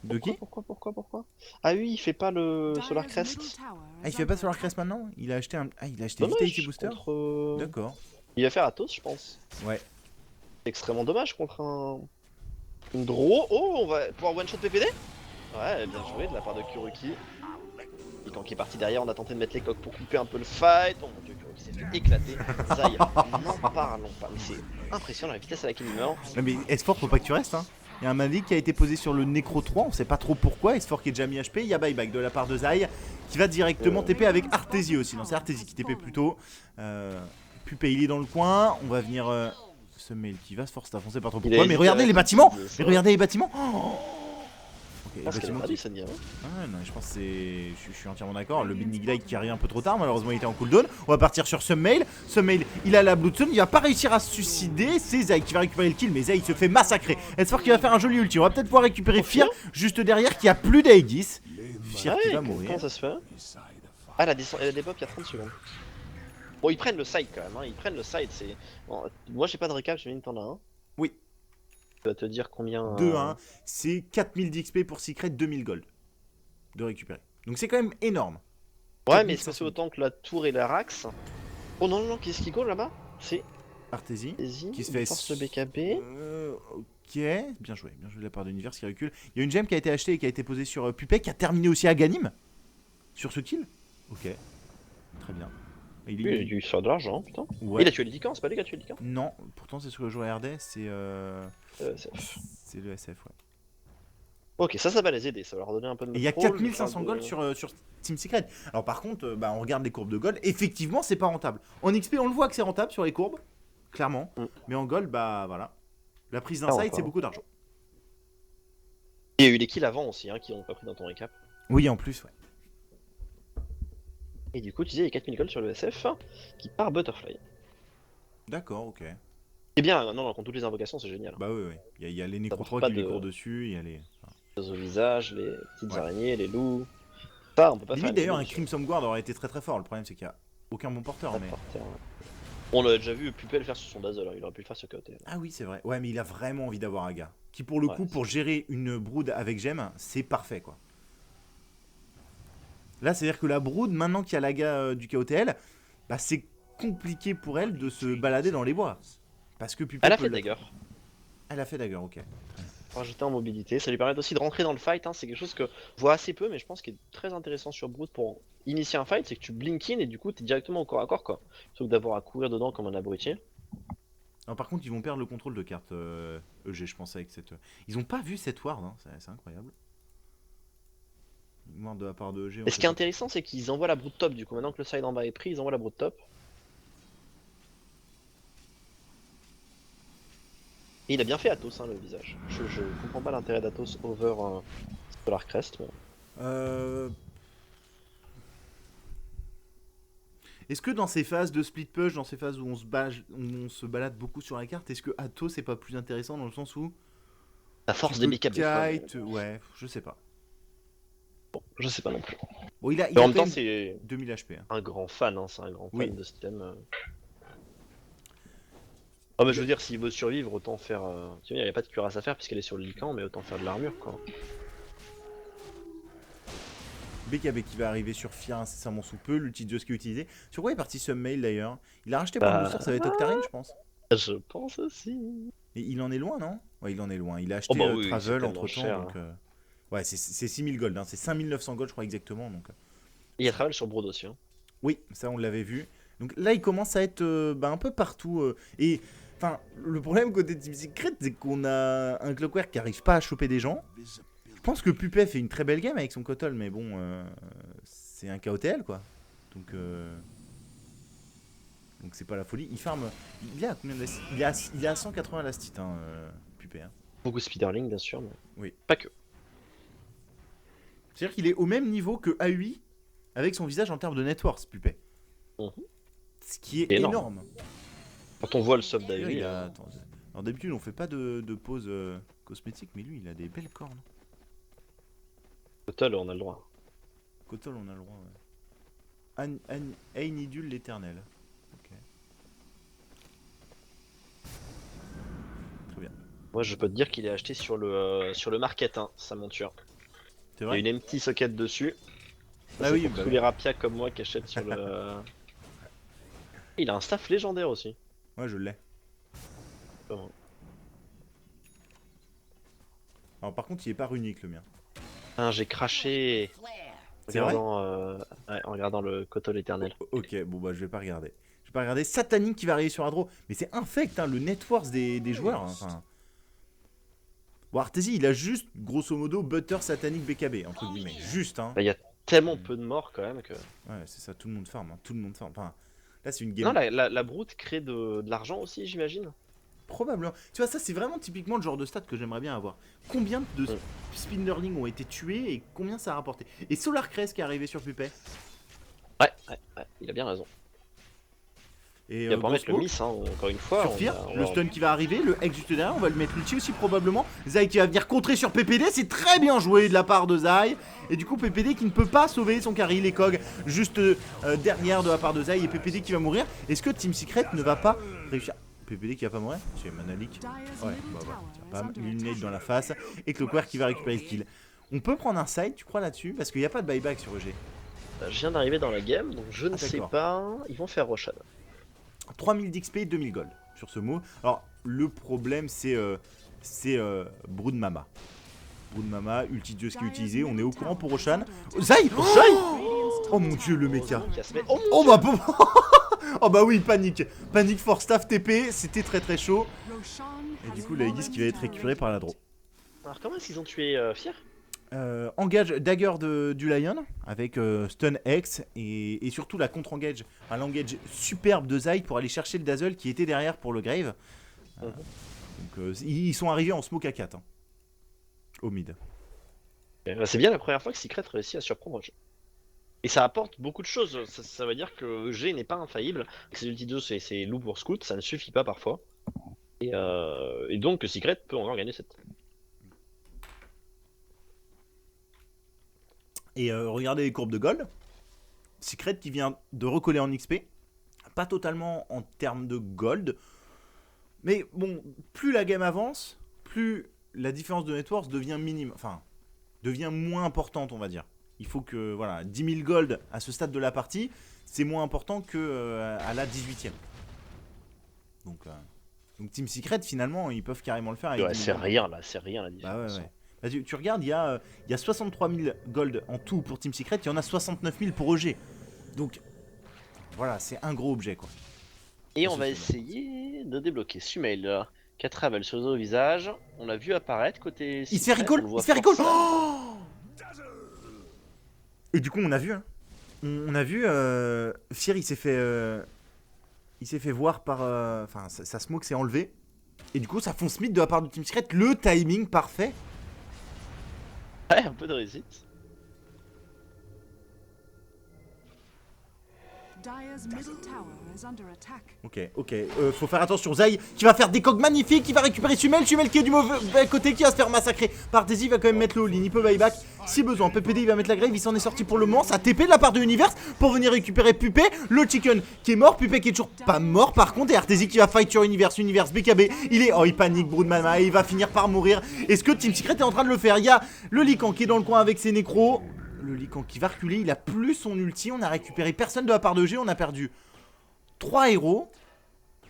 De qui? Pourquoi? Ah oui, il fait pas le Solar Crest. Ah, il fait pas Solar Crest maintenant? Il a acheté Dommage, Vitality Booster contre... D'accord. Il va faire Athos, je pense. Ouais. C'est extrêmement dommage contre une draw. Oh, on va pouvoir one-shot PPD. Ouais, bien joué de la part de Kuruki. Et quand il est parti derrière, on a tenté de mettre les coques pour couper un peu le fight. Oh mon dieu, Kuruki s'est fait éclater. Zai, n'en parlons pas. Mais c'est impressionnant la vitesse à laquelle il meurt. Non mais S4, faut pas que tu restes, hein. Il y a un Malik qui a été posé sur le Necro 3, on sait pas trop pourquoi, S4 qui est déjà mis HP, il y a buyback de la part de Zai qui va directement TP avec Arteezy aussi, non c'est Arteezy qui TP plutôt. Pupe il est dans le coin, on va venir ce mail qui va se forcer à foncer pas trop pourquoi, mais regardez les bâtiments. Mais regardez les bâtiments. Je pense qu'elle a pas dit ça, hein. Ah non, je pense que c'est. Je suis entièrement d'accord. Le Big Glide qui arrive un peu trop tard, malheureusement il était en cooldown. On va partir sur Summail. Summail, il a la Bloodstone, il va pas réussir à se suicider. C'est Zai qui va récupérer le kill, mais Zai se fait massacrer. Espoir qu'il va faire un joli ulti. On va peut-être pouvoir récupérer Fear juste derrière qui a plus d'Aegis. Fear qui va mourir. Comment ça se fait? Ah, elle a des pop il y a 30 secondes. Bon, ils prennent le side quand même, hein. Ils prennent le side. Bon, moi j'ai pas de récap, j'imagine que t'en as un. Oui. Tu vas te dire combien. 2-1, c'est 4000 d'XP pour Secret, 2000 gold de récupérer. Donc c'est quand même énorme. Ouais, mais est-ce que c'est autant que la tour et la Rax? Oh non, non, non, qu'est-ce qui go là-bas? C'est Artésie. Easy, Qui se il fait force le BKB. Ok, bien joué de la part d'Univers qui recule. Il y a une gemme qui a été achetée et qui a été posée sur Pupet, qui a terminé aussi à Ganim sur ce kill. Ok, très bien. Et Lui, il a dû se faire de l'argent, putain. Ouais. Il a tué les Lycans, c'est pas lui qui a tué les Lycans? Non, pourtant c'est ce que je jouais RD, c'est SF. c'est le SF, ouais. Ok, ça va les aider, ça va leur donner un peu de Et il y a contrôle, 4500 de- gold sur Team Secret. Alors par contre, on regarde les courbes de gold, effectivement c'est pas rentable. En XP on le voit que c'est rentable sur les courbes, clairement. Mais en gold, bah voilà. La prise d'un site c'est beaucoup d'argent. Il y a eu les kills avant aussi, hein, qui ont pas pris dans ton récap. Oui en plus, ouais. Et du coup, tu disais, il y a 4000 gold sur le SF, qui part Butterfly. D'accord, ok. C'est bien, non, contre toutes les invocations, c'est génial. Bah oui, oui. Il y a les porte nécro-3 pas qui lui de- courent dessus, il y a les... Les au visage, les petites Ouais. araignées, les loups. Ça, on peut pas faire. Limite d'ailleurs un une Crimson Guard aurait été très très fort, le problème c'est qu'il y a aucun bon porteur, mais... On l'a déjà vu Pupel le faire sur son Dazzle, il aurait pu le faire sur KOT. Ah oui c'est vrai, ouais mais il a vraiment envie d'avoir Aga. Qui pour le Ouais, coup, pour gérer une brood avec gemme, c'est parfait quoi. Là c'est à dire que la brood, maintenant qu'il y a l'Aga du KOTL, bah c'est compliqué pour elle de se balader dans les bois. Parce que Pupel Elle a peut fait le- Dagger. Elle a fait Dagger, ok. Pour rajouter en mobilité, ça lui permet aussi de rentrer dans le fight, hein. C'est quelque chose que je vois assez peu, mais je pense qu'il est très intéressant sur Brood pour initier un fight, c'est que tu blink in et du coup t'es directement au corps à corps quoi. Plutôt que d'avoir à courir dedans comme un abruti. Alors, par contre ils vont perdre le contrôle de carte EG je pense avec cette... Ils ont pas vu cette ward, hein. C'est incroyable. Une ward de la part de EG. Et ce qui est intéressant, c'est qu'ils envoient la Brood top du coup. Maintenant que le side en bas est pris, ils envoient la Brood top. Et il a bien fait Athos, hein, le visage. Je comprends pas l'intérêt d'Athos over Solar Crest. Mais... Est-ce que dans ces phases de split push, dans ces phases où on se balade beaucoup sur la carte, est-ce que Athos c'est pas plus intéressant dans le sens où La force tu des peux BKB. des fois, kite, ouais, je sais pas. je sais pas non plus. Bon, il a Mais en même quand temps, même c'est 2000 HP. Hein. un grand fan, hein, c'est un grand fan Oui. de ce thème. Oh, mais je veux dire, s'il veut survivre, autant faire. Tu vois, il n'y a pas de cuirasse à faire puisqu'elle est sur le Lycan, mais autant faire de l'armure quoi. BKB qui va arriver sur Fire incessamment sous peu, l'outil de Just qui est utilisé. Sur quoi est parti Submail d'ailleurs? Il a racheté pour le booster, ça va être Octarine je pense. Je pense aussi. Et il en est loin, non? Ouais, il en est loin. Il a acheté Oh bah oui, c'est Travel tellement entre temps. cher, Donc, ouais, c'est 6000 gold, hein. C'est 5900 gold, je crois exactement. Donc, Et il y a Travel sur Brood aussi. Hein. oui, ça on l'avait vu. Donc là, il commence à être un peu partout. Et enfin, le problème côté Team Secret, c'est qu'on a un Clockwork qui arrive pas à choper des gens. Je pense que Pupet fait une très belle game avec son Kotol, mais bon, c'est un KOTL quoi. Donc c'est pas la folie. Il farm. Il a combien il a 180 lastit, hein, Pupet. Hein. Beaucoup de Speederling bien sûr, mais Oui. pas que. C'est-à-dire qu'il est au même niveau que AUI avec son visage en termes de net worth, Pupet. Mhm. Ce qui est Énorme. énorme. Quand on voit le sub D'ailleurs, d'Aerie, attends, alors d'habitude on fait pas de pause cosmétique, mais lui il a des belles cornes. Total, on a le droit. Kotol on a le droit, ouais. Ainidul l'éternel. Ok. Très bien. Moi, je peux te dire qu'il est acheté sur le market, hein, sa monture. C'est Il y a vrai. une empty socket dessus. Ah C'est oui, pour bah tous oui. les rapias comme moi qui achètent sur le. Il a un staff légendaire aussi. Ouais, je l'ai. Comment Alors par contre il est pas runique le mien. Ah, j'ai craché C'est vrai en regardant le Kotol éternel. Ok, bon bah je vais pas regarder. Je vais pas regarder. Satanic qui va arriver sur Adro. Mais c'est infect, hein, le net worth des joueurs. Hein, enfin. Bon, Artesie, il a juste, grosso modo, Butter, Satanic, BKB, entre guillemets. Juste, hein. Bah, il y a tellement peu de morts quand même que. Ouais, c'est ça, tout le monde farm. Hein, tout le monde farm. Enfin, là, c'est une game. Non, la broute crée de l'argent aussi, j'imagine. Probablement. Tu vois, ça, c'est vraiment typiquement le genre de stat que j'aimerais bien avoir. Combien de Spinnerling ont été tués et combien ça a rapporté? Et Solar Crest qui est arrivé sur Pupet. Ouais, il a bien raison. Et Il va pas mettre le Ghost miss, hein, encore une fois. sur Fear, le stun qui va arriver, le Hex juste derrière, on va le mettre l'ulti aussi probablement. Zai qui va venir contrer sur PPD, c'est très bien joué de la part de Zai. Et du coup PPD qui ne peut pas sauver son carry, les cogs juste derrière de la part de Zai et PPD qui va mourir. Est-ce que Team Secret ne va pas réussir? PPD qui va pas mourir? C'est Manalik. Ouais, bah voilà, tiens, bam, Lunate dans la face. Et Clockwork qui va récupérer le kill. On peut prendre un side, tu crois là-dessus? Parce qu'il n'y a pas de buyback sur EG. Je viens d'arriver dans la game, donc je ne Ah, sais d'accord. pas. Ils vont faire Roshan. 3000 d'XP et 2000 gold sur ce mot. Alors, le problème, c'est Brood Mama. Brood Mama, ulti de ce qui est utilisé. On est au courant pour Roshan. Zai Oh mon dieu, le mecha. Oh bah, oh bah oui, panique. Panique for staff TP, c'était très très chaud. Et du coup, la Aegis qui va être récupérée par la draw. Alors comment est-ce qu'ils ont tué Fier? Engage dagger du Lion avec stun X et surtout la contre-engage, un l'engage superbe de Zai pour aller chercher le Dazzle qui était derrière pour le Grave. Donc ils sont arrivés en smoke à 4 hein, au mid. Bah, c'est bien la première fois que Secret réussit à surprendre le jeu. Et ça apporte beaucoup de choses, ça veut dire que G n'est pas infaillible, que ses ulti 2 c'est loup pour scout, ça ne suffit pas parfois. Et donc Secret peut encore gagner cette. Et regardez les courbes de gold. Secret qui vient de recoller en XP. Pas totalement en termes de gold. Mais bon, plus la game avance, plus la différence de networks devient minime. Enfin, devient moins importante, on va dire. Il faut que, voilà, 10 000 gold à ce stade de la partie, c'est moins important que à la 18e. Donc Team Secret, finalement, ils peuvent carrément le faire. Avec ouais, c'est rien la différence. Bah ouais. Bah, tu regardes, il y a 63 000 gold en tout pour Team Secret, il y en a 69 000 pour EG. Donc, voilà, c'est un gros objet, quoi. Et on va essayer de débloquer Sumail, qui a travel sur le visage. On l'a vu apparaître côté. Il se fait recall. Oh et du coup, on a vu, hein. On a vu, Fier, il s'est fait voir par. Enfin, sa smoke s'est enlevée. Et du coup, ça fonce mid de la part du Team Secret. Le timing parfait. Ouais, un peu de réussite. Ok, faut faire attention. Zai qui va faire des cogs magnifiques, qui va récupérer Sumail qui est du mauvais côté, qui va se faire massacrer par Daisy. Il va quand même mettre le all-in, il peut buyback si besoin. PPD il va mettre la grave, il s'en est sorti pour le moment. Ça TP de la part de Universe pour venir récupérer Pupé. Le chicken qui est mort, Pupé qui est toujours pas mort par contre. Et Arteezy qui va fight sur Universe BKB. Il panique, Brood Mama, et il va finir par mourir. Est-ce que Team Secret est en train de le faire? Il y a le Lycan qui est dans le coin avec ses nécros. Le Lycan qui va reculer, il a plus son ulti. On a récupéré personne de la part de G, on a perdu 3 héros.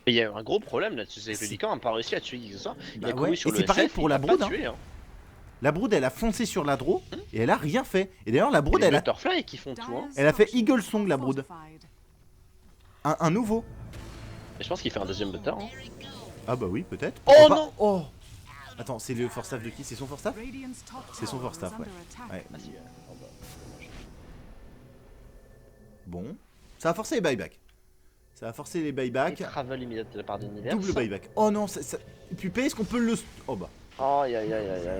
Et il y a un gros problème là-dessus, c'est que le Lycan n'a pas réussi à tuer qui que ce soit. Il a ouais. sur et le c'est pareil SF, pour la Brood. Hein. La Brood elle a foncé sur la Draw et elle a rien fait. Et d'ailleurs la Brood elle a. Butterfly qui font tout. Hein. Elle a fait Eagle Song la Brood. Un nouveau. Et je pense qu'il fait un deuxième butter. Hein. Ah bah oui peut-être. Oh non. Oh. Attends, c'est le force staff de qui? C'est son force staff? C'est son force staff, ouais. Bon, ça a forcé les buybacks. Travel immédiat de la part d'Univers. Double buyback. Oh non, Pupé, est-ce qu'on peut le. Oh bah. Oh aïe.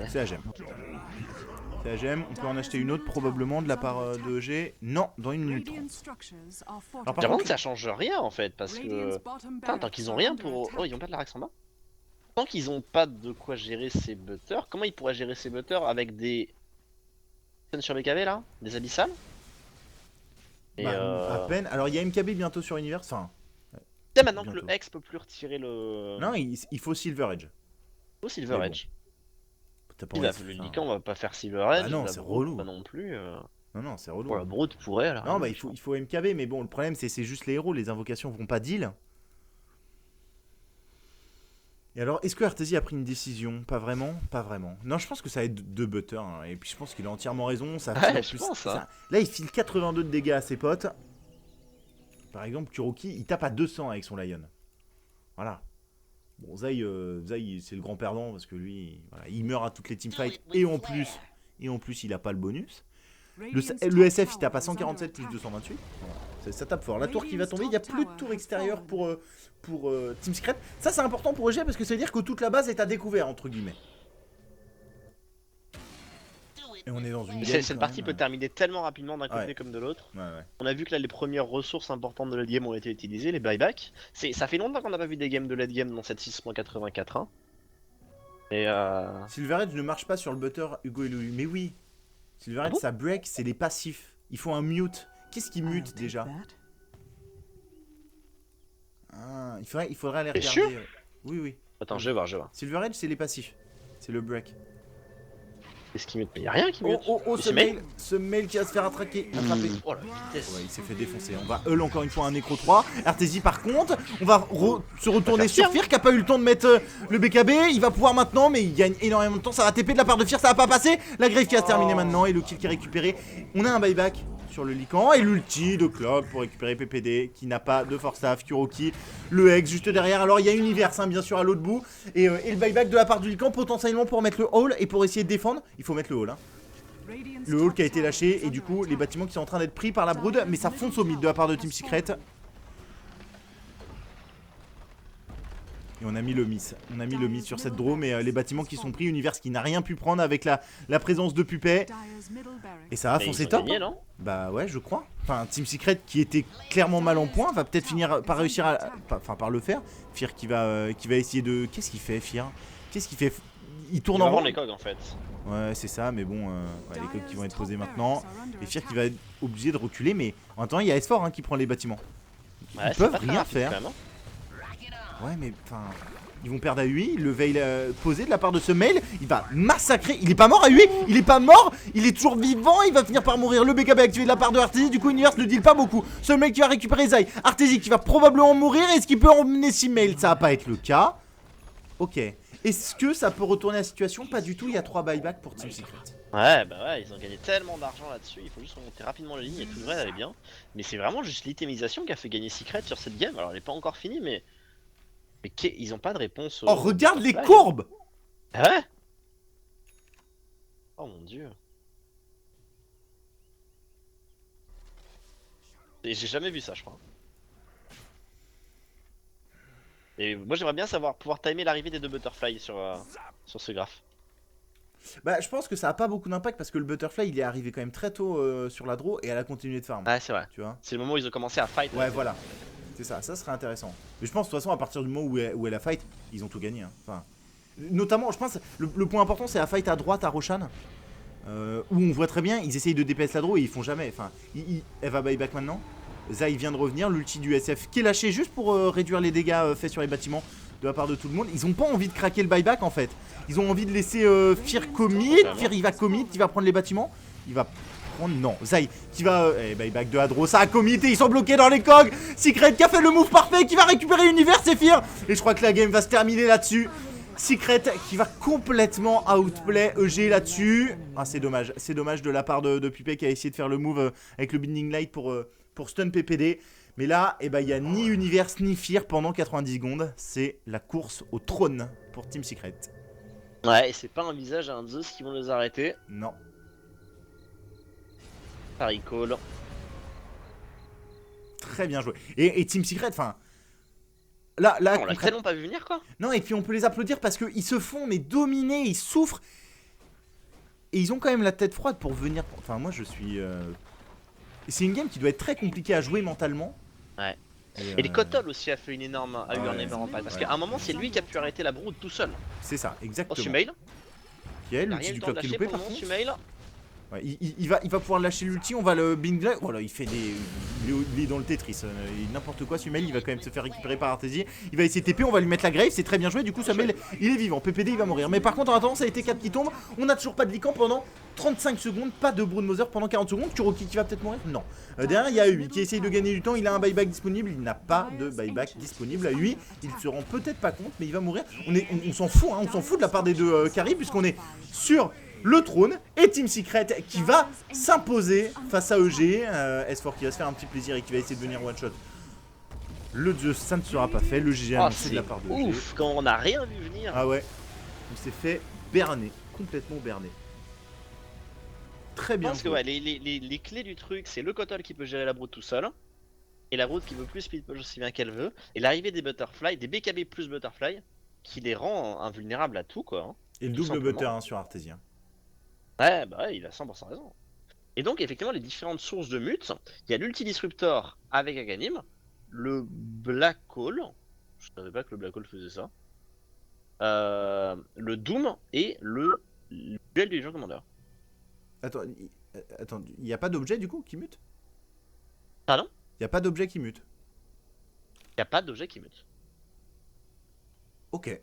C'est la gemme. On peut en acheter une autre probablement de la part de EG. Non, dans 1 minute 30. Alors par contre, ça change rien en fait parce que. Putain, tant qu'ils ont rien pour. Oh, ils ont pas de la Rex en bas. Tant qu'ils ont pas de quoi gérer ces butters, comment ils pourraient gérer ces butters avec des. Sur BKB là? Des abyssales? Et à peine. Alors il y a MKB bientôt sur Univers. Enfin. C'est maintenant bientôt. Que le X peut plus retirer le. Non, il faut Silver Edge. Il faut Silver Edge. Bon. Le Lycan va pas faire Silver Edge. Ah non, c'est relou. Pas non plus. Non, c'est relou. Pour la Brood pourrait. Alors, non, bah il faut MKB, mais bon, le problème c'est juste les héros. Les invocations vont pas deal. Et alors, est-ce que Arteezy a pris une décision? Pas vraiment. Non, je pense que ça va être 2 butters. Hein, et puis je pense qu'il a entièrement raison. Ça je pense, hein. Là, il file 82 de dégâts à ses potes. Par exemple, Kuroki, il tape à 200 avec son Lion. Voilà. Bon, Zai c'est le grand perdant parce que lui, voilà, il meurt à toutes les teamfights. Et en plus, il a pas le bonus. Le SF, il tape à 147 plus 228. Voilà. Ça tape fort. La tour qui va tomber, il n'y a plus de tour extérieure pour Team Secret. Ça, c'est important pour EG parce que ça veut dire que toute la base est à découvert, entre guillemets. Et on est dans une game. Cette partie peut terminer tellement rapidement d'un côté comme de l'autre. Ouais. On a vu que là, les premières ressources importantes de late game ont été utilisées, les buybacks. Ça fait longtemps qu'on n'a pas vu des games de late game dans cette 6.84. Hein. Et Silver Edge ne marche pas sur le butter Hugo et Louis. Mais oui. Silver Edge, ça break, c'est les passifs. Il faut un mute. Qu'est-ce qui mute déjà? Il faudrait aller regarder. Sûr oui. Attends, je vais voir. Silver Edge, c'est les passifs. C'est le break. Qu'est-ce qu'il mute? Mais y'a rien qui mute. Oh, Et ce mail qui va se faire attraper. Oh la vitesse. Ouais, il s'est fait défoncer. On va encore une fois un Necro 3. Artesie par contre, on va se retourner sur Fear qui a pas eu le temps de mettre le BKB. Il va pouvoir maintenant, mais il gagne énormément de temps. Ça va TP de la part de Fear, ça va pas passer. La grave qui va se terminer maintenant et le kill qui est récupéré. On a un buyback sur le Lycan et l'ulti de Clock pour récupérer PPD qui n'a pas de force staff. Kuroki, le Hex juste derrière. Alors il y a Universe hein, bien sûr à l'autre bout. Et le buyback de la part du Lycan potentiellement pour mettre le hall et pour essayer de défendre. Il faut mettre le hall. Hein. Le hall qui a été lâché et du coup les bâtiments qui sont en train d'être pris par la brood. Mais ça fonce au mid de la part de Team Secret. Et on a mis le miss. On a mis le miss sur cette draw. Mais les bâtiments qui sont pris, Univers qui n'a rien pu prendre avec la présence de Pupet. Et ça va foncer top. Gagné, non? Bah ouais je crois. Enfin Team Secret qui était clairement mal en point va peut-être finir par réussir à. Enfin par le faire. Fear qui va essayer de. Qu'est-ce qu'il fait Fear? Qu'est-ce qu'il fait? Il tourne en rond. Les cogs en fait. Ouais c'est ça mais bon ouais, les cogs qui vont être posés maintenant. Et Fear qui va être obligé de reculer mais en même temps il y a S4 hein, qui prend les bâtiments. Ouais, ils peuvent rien faire. Même, hein. Ouais mais enfin. Ils vont perdre à 8, le veil posé de la part de ce mail, il va massacrer, il est pas mort à 8, il est pas mort, il est toujours vivant, il va finir par mourir, le BKB activé de la part de Artesie, du coup Universe ne deal pas beaucoup, ce mec qui va récupérer Zai, Artesie qui va probablement mourir, est-ce qu'il peut emmener 6 mails? Ça va pas être le cas, ok, est-ce que ça peut retourner la situation? Pas du tout, il y a 3 buybacks pour Team Secret. Ouais bah ouais, ils ont gagné tellement d'argent là-dessus, il faut juste remonter rapidement la ligne et tout le vrai allait bien, mais c'est vraiment juste l'itémisation qui a fait gagner Secret sur cette game, alors elle est pas encore finie mais... Mais ils ont pas de réponse. Oh, regarde les courbes! Ah ouais? Oh mon dieu. Et j'ai jamais vu ça, je crois. Et moi j'aimerais bien pouvoir timer l'arrivée des deux butterflies sur ce graphe. Bah je pense que ça a pas beaucoup d'impact parce que le butterfly il est arrivé quand même très tôt sur la draw et elle a continué de farm. Ouais c'est vrai. Tu vois. C'est le moment où ils ont commencé à fight. Ouais voilà. C'est ça serait intéressant. Mais je pense de toute façon à partir du moment où elle a fight, ils ont tout gagné. Hein. Enfin, notamment, je pense, le point important c'est la fight à droite à Roshan. Où on voit très bien, ils essayent de DPS la draw et ils font jamais. Enfin, elle va buyback maintenant. Zai vient de revenir, l'ulti du SF qui est lâché juste pour réduire les dégâts faits sur les bâtiments de la part de tout le monde. Ils ont pas envie de craquer le buyback en fait. Ils ont envie de laisser Fear commit. Fear il va commit, il va prendre les bâtiments. Il va... Non, Zai qui va buyback de Hadro, ça a comité, ils sont bloqués dans les cogs. Secret qui a fait le move parfait, qui va récupérer l'univers, c'est Fear. Et je crois que la game va se terminer là-dessus. Secret qui va complètement outplay EG là-dessus. Ah c'est dommage de la part de Pupé qui a essayé de faire le move avec le Binding Light pour stun PPD. Mais là, il n'y a ni Univers ni Fear pendant 90 secondes. C'est la course au trône pour Team Secret. Ouais, et c'est pas un visage à un Zeus qui vont les arrêter. Non. Paris call. Très bien joué. Et Team Secret, enfin... Là, on l'a tellement pas vu venir quoi. Non, et puis on peut les applaudir parce qu'ils se font mais dominer, ils souffrent. Et ils ont quand même la tête froide pour venir... Enfin, moi je suis... C'est une game qui doit être très compliquée à jouer mentalement. Ouais. Et les Kotol aussi a fait une énorme... a eu un énorme impact. Parce qu'à un moment, c'est lui qui a pu arrêter la brood tout seul. C'est ça, exactement. Oh, Sumail. Qui est l'ulti du club qui est loupé par contre. Ouais, il va pouvoir lâcher l'ulti, on va le Bindley. Voilà, il fait des. Il est dans le Tetris. N'importe quoi, Sumail, il va quand même se faire récupérer par Artesie. Il va essayer de TP, on va lui mettre la grave, c'est très bien joué. Du coup, Sumail, il est vivant. PPD, il va mourir. Mais par contre, en attendant, ça a été 4 qui tombent. On a toujours pas de Lycan pendant 35 secondes. Pas de Broodmother pendant 40 secondes. Kuroki qui va peut-être mourir? Non. Derrière, il y a Ui qui essaye de gagner du temps. Il a un buyback disponible. Il n'a pas de buyback disponible. À Ui, il se rend peut-être pas compte, mais il va mourir. On s'en fout, hein. On s'en fout de la part des deux carry, puisqu'on est sur le trône et Team Secret qui va s'imposer face à EG. S4 qui va se faire un petit plaisir et qui va essayer de venir one shot. Le Zeus, ça ne sera pas fait. Le GG annoncé de la part de EG. Ouf, quand on n'a rien vu venir. Ah ouais, on s'est fait berner, complètement berner. Très bien. Je pense que ouais, les clés du truc, c'est le Kotol qui peut gérer la brood tout seul. Et la brood qui veut plus speed push aussi bien qu'elle veut. Et l'arrivée des butterfly, des BKB plus butterfly, qui les rend invulnérables à tout quoi. Hein, et le double butter hein, sur Artesien. Ouais, bah ouais, il a 100% raison. Et donc, effectivement, les différentes sources de mutes, il y a l'ulti-disruptor avec Aghanim, le Black Hole, je savais pas que le Black Hole faisait ça, le Doom et le duel du Légion Commander. Attends, il n'y a pas d'objet du coup qui mute? Pardon? Il n'y a pas d'objet qui mute? Il n'y a pas d'objet qui mute. Ok.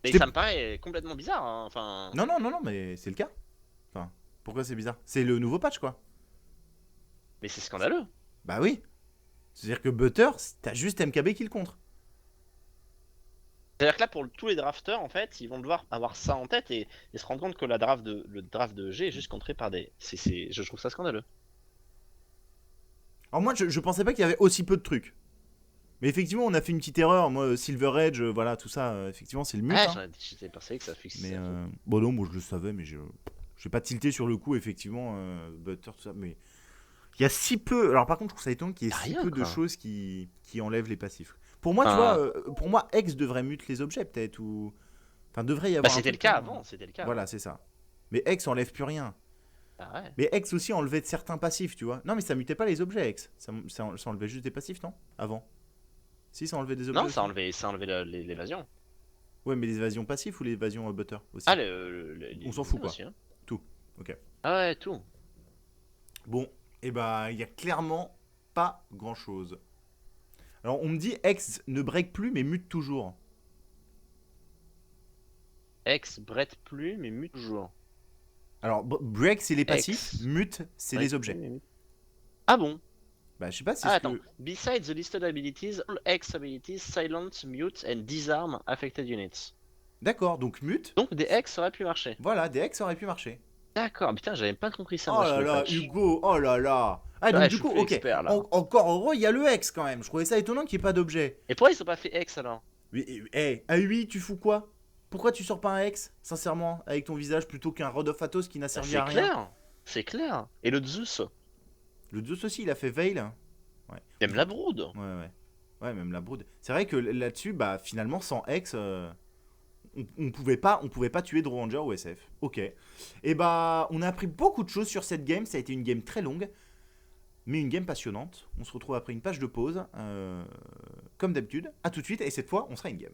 Mais J'étais- ça me paraît complètement bizarre. Hein. Enfin, Non, mais c'est le cas. Enfin, pourquoi c'est bizarre? C'est le nouveau patch, quoi. mais c'est scandaleux. Bah oui. C'est-à-dire que Butter, t'as juste MKB qui le contre. C'est-à-dire que là, pour tous les drafteurs, en fait, ils vont devoir avoir ça en tête et se rendre compte que le draft de G est juste contré par des. Je trouve ça scandaleux. Alors moi, je pensais pas qu'il y avait aussi peu de trucs. Mais effectivement, on a fait une petite erreur. Moi, Silver Edge, voilà, tout ça, effectivement, c'est le mythe. Ah, Hein. j'étais persuadé que ça fixe. Mais bon, non, moi je le savais, mais j'ai pas tilté sur le coup, effectivement, Butter, tout ça. Mais il y a si peu. Alors par contre, je trouve ça étonnant qu'il y ait Y a si rien, peu de quoi. choses qui enlèvent les passifs. Pour moi, tu Enfin, vois, pour moi, X devrait mute les objets, peut-être. Ou. Enfin, devrait y Bah, avoir. Un c'était le truc, cas hein. avant, c'était le cas. Voilà, c'est ça. Mais X enlève plus rien. Ah ouais. Mais X aussi enlevait de certains passifs, tu vois. Non, mais ça mutait pas les objets, X. Ça enlevait juste des passifs, non? Avant. Si, ça enlevait des objets. Non, aussi. ça a enlevé l'évasion. Ouais, mais les évasions passives ou les évasions Butter aussi. Ah, On s'en fout, quoi. aussi, hein. Tout. Ok. Ah ouais, tout. Bon, et bah, il y a clairement pas grand chose. Alors, on me dit X ne break plus, mais mute toujours. X, Brett plus, mais mute toujours. Alors, break, c'est les passifs, X. mute, c'est les objets. Ah bon? Bah, je sais pas si Ah, c'est attends. Besides the listed abilities, all X abilities silence, mute and disarm affected units. D'accord, donc mute. Donc des X auraient pu marcher. Voilà, des X auraient pu marcher. D'accord, putain, j'avais pas compris ça. Oh moi, là sur le là, patch. Hugo, oh là là. Ah, Ouais, donc je du suis coup, plus ok. expert, là. Encore heureux, il y a le X quand même. Je trouvais ça étonnant qu'il n'y ait pas d'objet. Et pourquoi ils ont pas fait X alors? Mais, hey, à 8, tu fous quoi? Pourquoi tu sors pas un X, sincèrement, avec ton visage plutôt qu'un Rod of Athos qui n'a Bah, servi c'est à rien? clair. C'est clair. Et le Zeus? Le Zeus aussi, il a fait Veil. Ouais. Même la Brood. Ouais. Ouais, même la Brood. C'est vrai que là-dessus, bah finalement, sans X, on pouvait pas tuer Draw Ranger ou SF. Ok. Et bah, on a appris beaucoup de choses sur cette game. Ça a été une game très longue, mais une game passionnante. On se retrouve après une page de pause, comme d'habitude. À tout de suite, et cette fois, on sera in game.